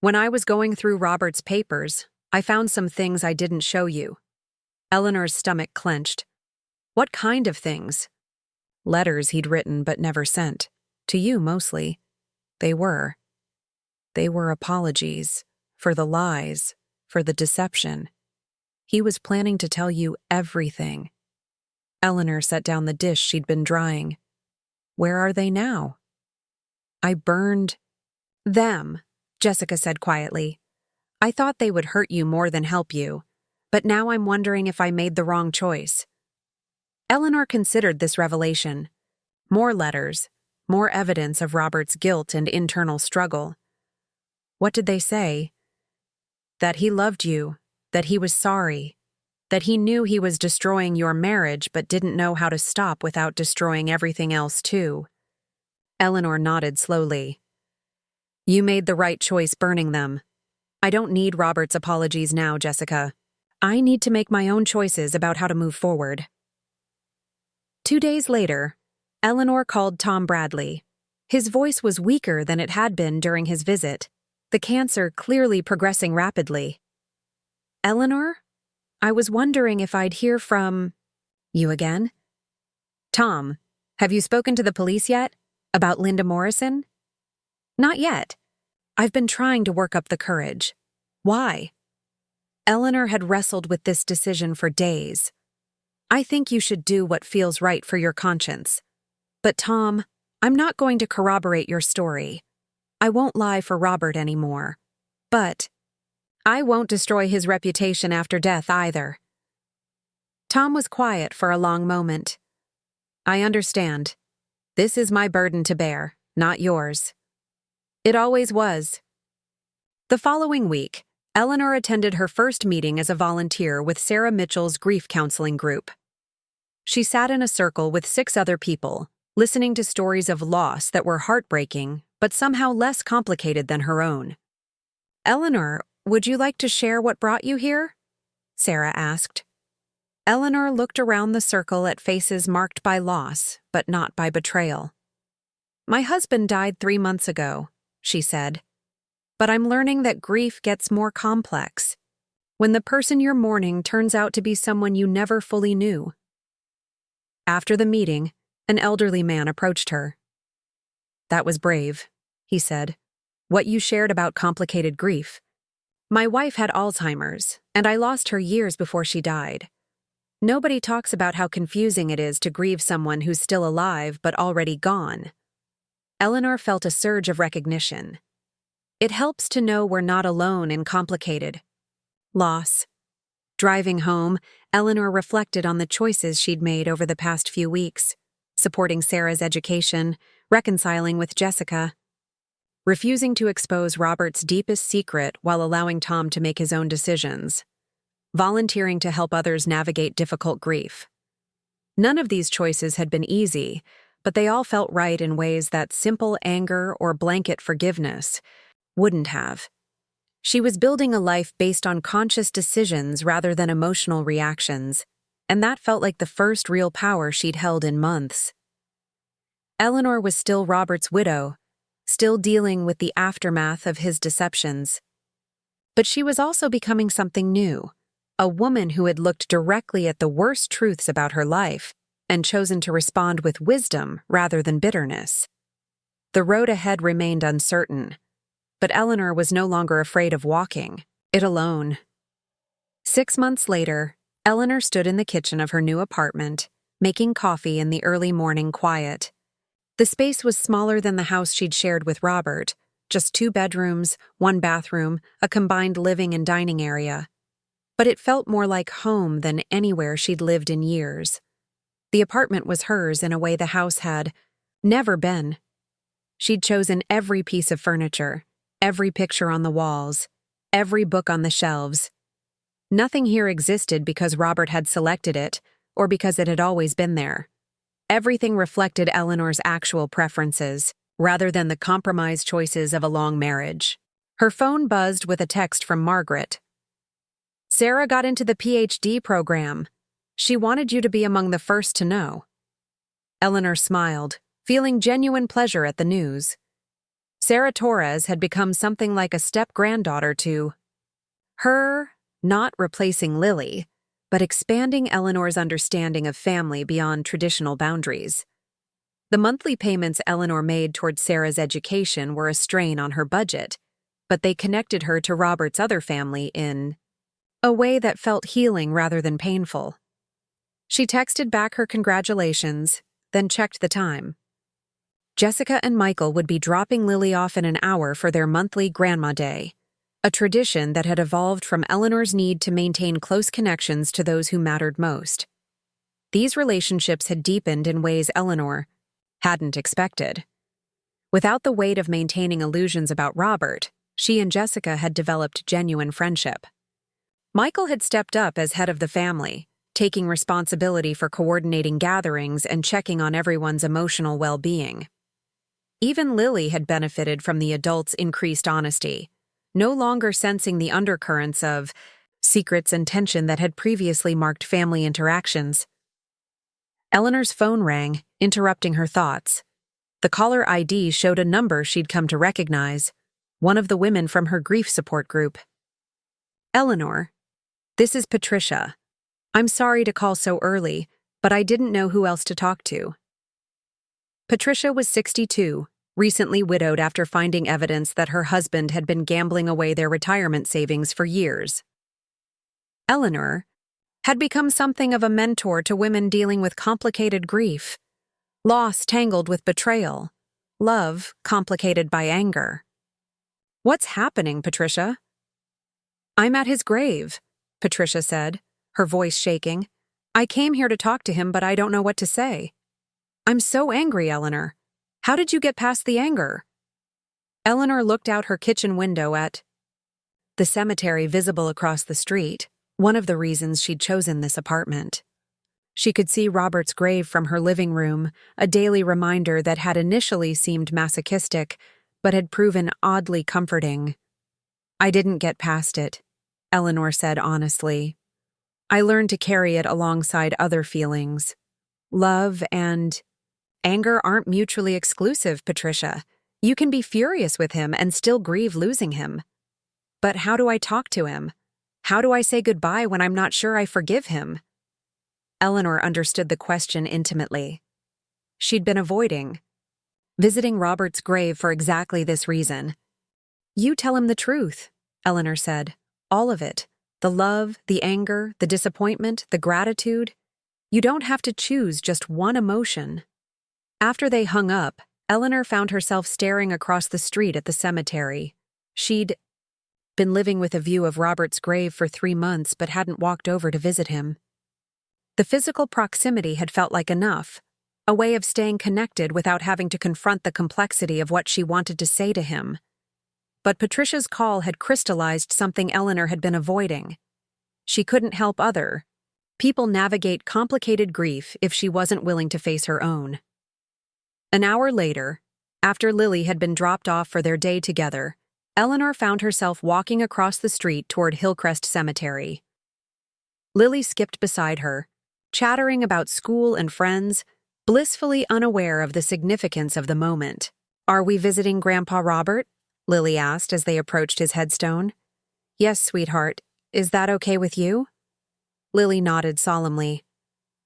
When I was going through Robert's papers, I found some things I didn't show you." Eleanor's stomach clenched. "What kind of things?" "Letters he'd written but never sent. To you, mostly. They were apologies. For the lies. For the deception. He was planning to tell you everything." Eleanor set down the dish she'd been drying. "Where are they now?" "I burned them," Jessica said quietly. "I thought they would hurt you more than help you, but now I'm wondering if I made the wrong choice." Eleanor considered this revelation. More letters, more evidence of Robert's guilt and internal struggle. What did they say? That he loved you, that he was sorry, that he knew he was destroying your marriage but didn't know how to stop without destroying everything else too. Eleanor nodded slowly. "You made the right choice burning them. I don't need Robert's apologies now, Jessica. I need to make my own choices about how to move forward." 2 days later, Eleanor called Tom Bradley. His voice was weaker than it had been during his visit, the cancer clearly progressing rapidly. "Eleanor, I was wondering if I'd hear from you again." "Tom, have you spoken to the police yet? About Linda Morrison?" "Not yet. I've been trying to work up the courage." "Why?" Eleanor had wrestled with this decision for days. "I think you should do what feels right for your conscience. But Tom, I'm not going to corroborate your story. I won't lie for Robert anymore. But I won't destroy his reputation after death either." Tom was quiet for a long moment. "I understand. This is my burden to bear, not yours." "It always was." The following week, Eleanor attended her first meeting as a volunteer with Sarah Mitchell's grief counseling group. She sat in a circle with 6 other people, listening to stories of loss that were heartbreaking but somehow less complicated than her own. "Eleanor, would you like to share what brought you here?" Sarah asked. Eleanor looked around the circle at faces marked by loss, but not by betrayal. "My husband died 3 months ago," she said. "But I'm learning that grief gets more complex when the person you're mourning turns out to be someone you never fully knew." After the meeting, an elderly man approached her. "That was brave," he said. "What you shared about complicated grief. My wife had Alzheimer's, and I lost her years before she died. Nobody talks about how confusing it is to grieve someone who's still alive but already gone." Eleanor felt a surge of recognition. It helps to know we're not alone in complicated loss. Driving home, Eleanor reflected on the choices she'd made over the past few weeks, supporting Sarah's education, reconciling with Jessica, refusing to expose Robert's deepest secret while allowing Tom to make his own decisions, volunteering to help others navigate difficult grief. None of these choices had been easy, but they all felt right in ways that simple anger or blanket forgiveness wouldn't have. She was building a life based on conscious decisions rather than emotional reactions, and that felt like the first real power she'd held in months. Eleanor was still Robert's widow, still dealing with the aftermath of his deceptions. But she was also becoming something new, a woman who had looked directly at the worst truths about her life and chosen to respond with wisdom rather than bitterness. The road ahead remained uncertain, but Eleanor was no longer afraid of walking it alone. 6 months later, Eleanor stood in the kitchen of her new apartment, making coffee in the early morning quiet. The space was smaller than the house she'd shared with Robert, just 2 bedrooms, 1 bathroom, a combined living and dining area. But it felt more like home than anywhere she'd lived in years. The apartment was hers in a way the house had never been. She'd chosen every piece of furniture, every picture on the walls, every book on the shelves. Nothing here existed because Robert had selected it or because it had always been there. Everything reflected Eleanor's actual preferences, rather than the compromised choices of a long marriage. Her phone buzzed with a text from Margaret. "Sarah got into the PhD program. She wanted you to be among the first to know." Eleanor smiled, feeling genuine pleasure at the news. Sarah Torres had become something like a step-granddaughter to her, not replacing Lily, but expanding Eleanor's understanding of family beyond traditional boundaries. The monthly payments Eleanor made toward Sarah's education were a strain on her budget, but they connected her to Robert's other family in a way that felt healing rather than painful. She texted back her congratulations, then checked the time. Jessica and Michael would be dropping Lily off in an hour for their monthly Grandma Day, a tradition that had evolved from Eleanor's need to maintain close connections to those who mattered most. These relationships had deepened in ways Eleanor hadn't expected. Without the weight of maintaining illusions about Robert, she and Jessica had developed genuine friendship. Michael had stepped up as head of the family, taking responsibility for coordinating gatherings and checking on everyone's emotional well-being. Even Lily had benefited from the adults' increased honesty, no longer sensing the undercurrents of secrets and tension that had previously marked family interactions. Eleanor's phone rang, interrupting her thoughts. The caller ID showed a number she'd come to recognize, one of the women from her grief support group. "Eleanor, this is Patricia. I'm sorry to call so early, but I didn't know who else to talk to." Patricia was 62, recently widowed after finding evidence that her husband had been gambling away their retirement savings for years. Eleanor had become something of a mentor to women dealing with complicated grief, loss tangled with betrayal, love complicated by anger. "What's happening, Patricia?" "I'm at his grave," Patricia said, her voice shaking. "I came here to talk to him, but I don't know what to say." "I'm so angry, Eleanor. How did you get past the anger?" Eleanor looked out her kitchen window at the cemetery visible across the street, one of the reasons she'd chosen this apartment. She could see Robert's grave from her living room, a daily reminder that had initially seemed masochistic, but had proven oddly comforting. "I didn't get past it," Eleanor said honestly. "I learned to carry it alongside other feelings. Love and anger aren't mutually exclusive, Patricia. You can be furious with him and still grieve losing him. But how do I talk to him? How do I say goodbye when I'm not sure I forgive him?" Eleanor understood the question intimately. She'd been avoiding visiting Robert's grave for exactly this reason. "You tell him the truth," Eleanor said. "All of it. The love, the anger, the disappointment, the gratitude. You don't have to choose just one emotion." After they hung up, Eleanor found herself staring across the street at the cemetery. She'd been living with a view of Robert's grave for 3 months but hadn't walked over to visit him. The physical proximity had felt like enough, a way of staying connected without having to confront the complexity of what she wanted to say to him. But Patricia's call had crystallized something Eleanor had been avoiding. She couldn't help other people navigate complicated grief if she wasn't willing to face her own. An hour later, after Lily had been dropped off for their day together, Eleanor found herself walking across the street toward Hillcrest Cemetery. Lily skipped beside her, chattering about school and friends, blissfully unaware of the significance of the moment. "Are we visiting Grandpa Robert?" Lily asked as they approached his headstone. "Yes, sweetheart. Is that okay with you?" Lily nodded solemnly.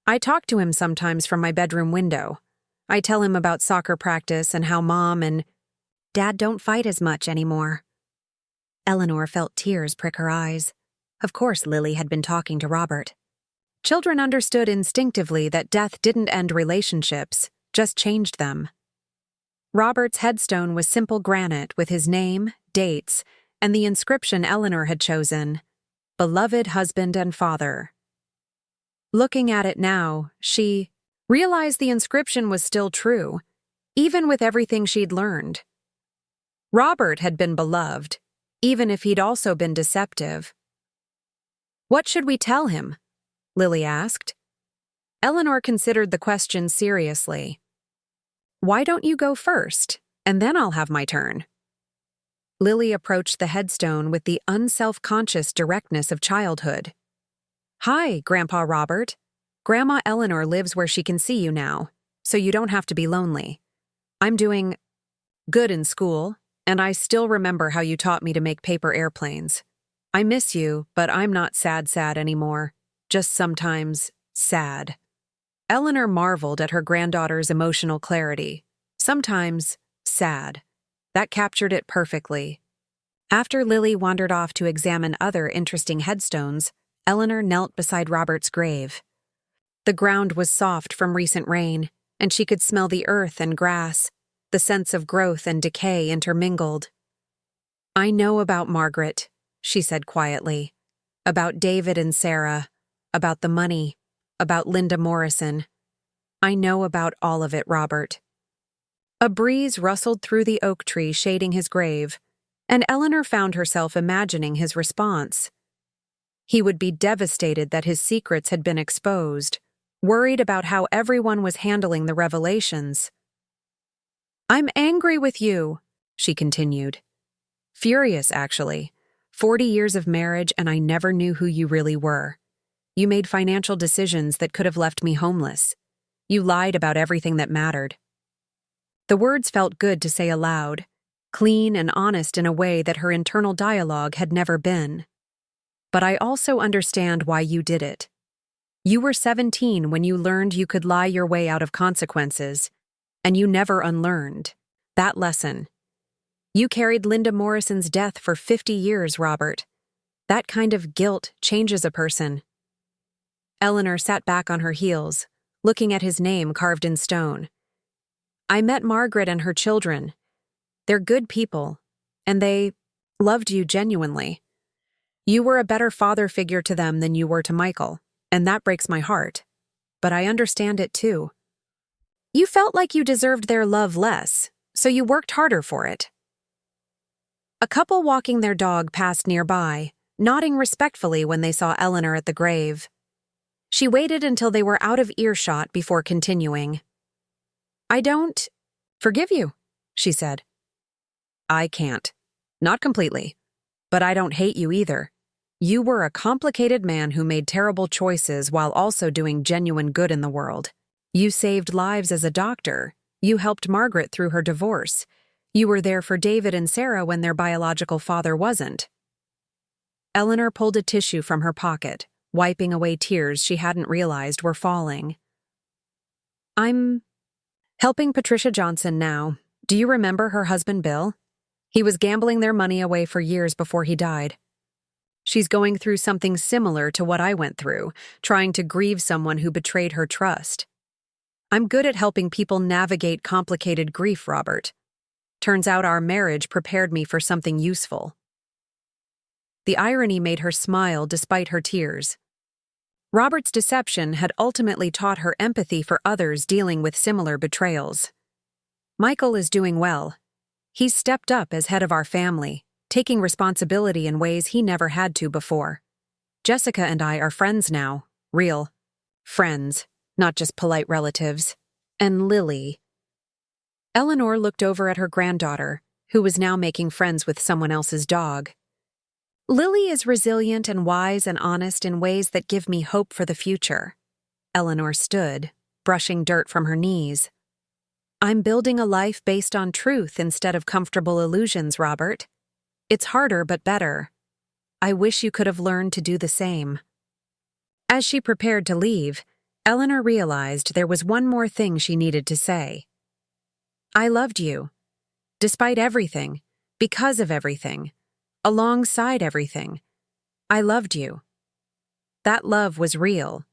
"I talk to him sometimes from my bedroom window. I tell him about soccer practice and how Mom and Dad don't fight as much anymore." Eleanor felt tears prick her eyes. Of course Lily had been talking to Robert. Children understood instinctively that death didn't end relationships, just changed them. Robert's headstone was simple granite with his name, dates, and the inscription Eleanor had chosen, "Beloved husband and father." Looking at it now, she realized the inscription was still true, even with everything she'd learned. Robert had been beloved, even if he'd also been deceptive. "What should we tell him?" Lily asked. Eleanor considered the question seriously. "Why don't you go first, and then I'll have my turn?" Lily approached the headstone with the unself-conscious directness of childhood. "Hi, Grandpa Robert. Grandma Eleanor lives where she can see you now, so you don't have to be lonely. I'm doing good in school, and I still remember how you taught me to make paper airplanes. I miss you, but I'm not sad anymore. Just sometimes sad." Eleanor marveled at her granddaughter's emotional clarity. Sometimes sad. That captured it perfectly. After Lily wandered off to examine other interesting headstones, Eleanor knelt beside Robert's grave. The ground was soft from recent rain, and she could smell the earth and grass, the sense of growth and decay intermingled. "I know about Margaret," she said quietly. "About David and Sarah. About the money. About Linda Morrison. I know about all of it, Robert." A breeze rustled through the oak tree shading his grave, and Eleanor found herself imagining his response. He would be devastated that his secrets had been exposed, worried about how everyone was handling the revelations. "I'm angry with you," she continued. "Furious, actually. 40 years of marriage and I never knew who you really were. You made financial decisions that could have left me homeless. You lied about everything that mattered." The words felt good to say aloud, clean and honest in a way that her internal dialogue had never been. "But I also understand why you did it. You were 17 when you learned you could lie your way out of consequences, and you never unlearned that lesson. You carried Linda Morrison's death for 50 years, Robert. That kind of guilt changes a person." Eleanor sat back on her heels, looking at his name carved in stone. "I met Margaret and her children. They're good people, and they loved you genuinely. You were a better father figure to them than you were to Michael, and that breaks my heart. But I understand it too. You felt like you deserved their love less, so you worked harder for it." A couple walking their dog passed nearby, nodding respectfully when they saw Eleanor at the grave. She waited until they were out of earshot before continuing. "I don't forgive you," she said. "I can't. Not completely. But I don't hate you either. You were a complicated man who made terrible choices while also doing genuine good in the world. You saved lives as a doctor. You helped Margaret through her divorce. You were there for David and Sarah when their biological father wasn't." Eleanor pulled a tissue from her pocket, wiping away tears she hadn't realized were falling. "I'm helping Patricia Johnson now. Do you remember her husband Bill? He was gambling their money away for years before he died. She's going through something similar to what I went through, trying to grieve someone who betrayed her trust. I'm good at helping people navigate complicated grief, Robert. Turns out our marriage prepared me for something useful." The irony made her smile despite her tears. Robert's deception had ultimately taught her empathy for others dealing with similar betrayals. "Michael is doing well. He's stepped up as head of our family, taking responsibility in ways he never had to before. Jessica and I are friends now, real friends, not just polite relatives. And Lily." Eleanor looked over at her granddaughter, who was now making friends with someone else's dog. "Lily is resilient and wise and honest in ways that give me hope for the future." Eleanor stood, brushing dirt from her knees. "I'm building a life based on truth instead of comfortable illusions, Robert. It's harder but better. I wish you could have learned to do the same." As she prepared to leave, Eleanor realized there was one more thing she needed to say. "I loved you. Despite everything, because of everything, alongside everything. I loved you. That love was real,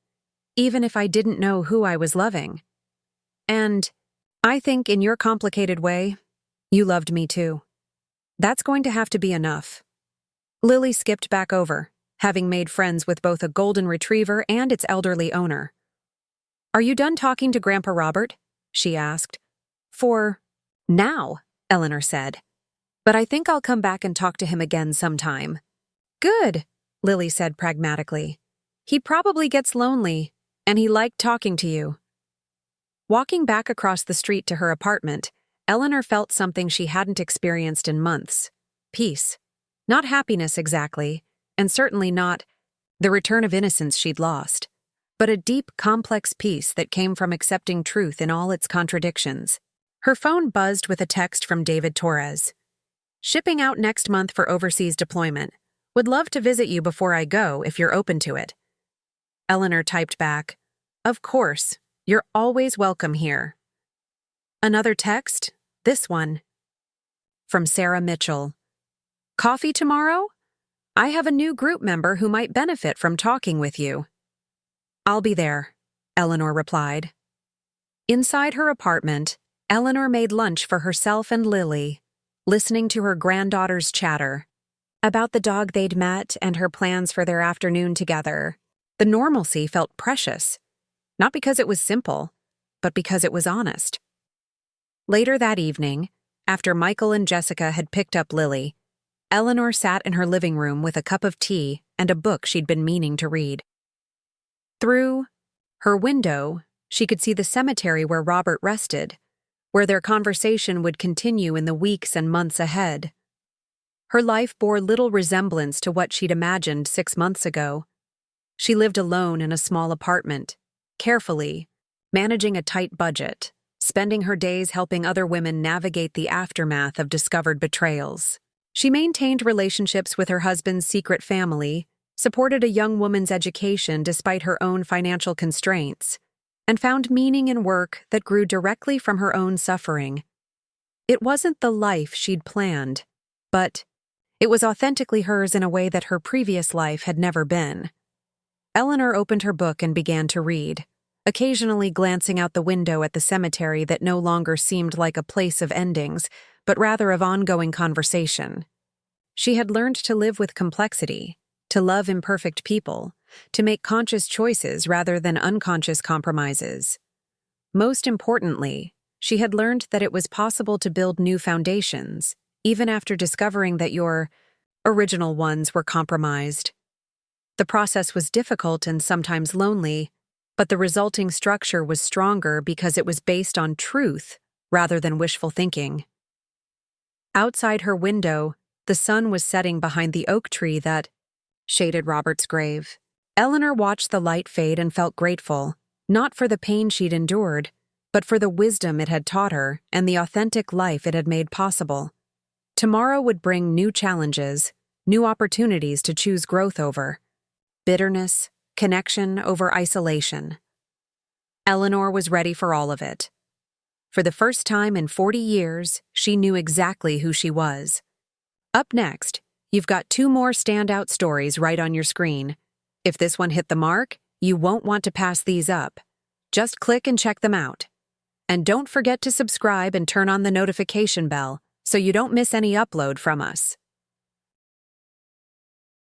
even if I didn't know who I was loving. And I think in your complicated way, you loved me too. That's going to have to be enough." Lily skipped back over, having made friends with both a golden retriever and its elderly owner. "Are you done talking to Grandpa Robert?" she asked. "For now," Eleanor said. "But I think I'll come back and talk to him again sometime." "Good," Lily said pragmatically. "He probably gets lonely, and he liked talking to you." Walking back across the street to her apartment, Eleanor felt something she hadn't experienced in months. Peace. Not happiness exactly, and certainly not the return of innocence she'd lost, but a deep, complex peace that came from accepting truth in all its contradictions. Her phone buzzed with a text from David Torres. "Shipping out next month for overseas deployment. Would love to visit you before I go if you're open to it." Eleanor typed back, "Of course, you're always welcome here." Another text, this one. From Sarah Mitchell. "Coffee tomorrow? I have a new group member who might benefit from talking with you." "I'll be there," Eleanor replied. Inside her apartment, Eleanor made lunch for herself and Lily, listening to her granddaughter's chatter about the dog they'd met and her plans for their afternoon together. The normalcy felt precious, not because it was simple, but because it was honest. Later that evening, after Michael and Jessica had picked up Lily, Eleanor sat in her living room with a cup of tea and a book she'd been meaning to read. Through her window, she could see the cemetery where Robert rested, where their conversation would continue in the weeks and months ahead. Her life bore little resemblance to what she'd imagined 6 months ago. She lived alone in a small apartment, carefully, managing a tight budget, spending her days helping other women navigate the aftermath of discovered betrayals. She maintained relationships with her husband's secret family, supported a young woman's education despite her own financial constraints, and found meaning in work that grew directly from her own suffering. It wasn't the life she'd planned, but it was authentically hers in a way that her previous life had never been. Eleanor opened her book and began to read, occasionally glancing out the window at the cemetery that no longer seemed like a place of endings, but rather of ongoing conversation. She had learned to live with complexity, to love imperfect people, to make conscious choices rather than unconscious compromises. Most importantly, she had learned that it was possible to build new foundations, even after discovering that your original ones were compromised. The process was difficult and sometimes lonely, but the resulting structure was stronger because it was based on truth rather than wishful thinking. Outside her window, the sun was setting behind the oak tree that shaded Robert's grave. Eleanor watched the light fade and felt grateful, not for the pain she'd endured, but for the wisdom it had taught her and the authentic life it had made possible. Tomorrow would bring new challenges, new opportunities to choose growth over. Bitterness, connection over isolation. Eleanor was ready for all of it. For the first time in 40 years, she knew exactly who she was. Up next, you've got 2 more standout stories right on your screen. If this one hit the mark, you won't want to pass these up. Just click and check them out. And don't forget to subscribe and turn on the notification bell so you don't miss any upload from us.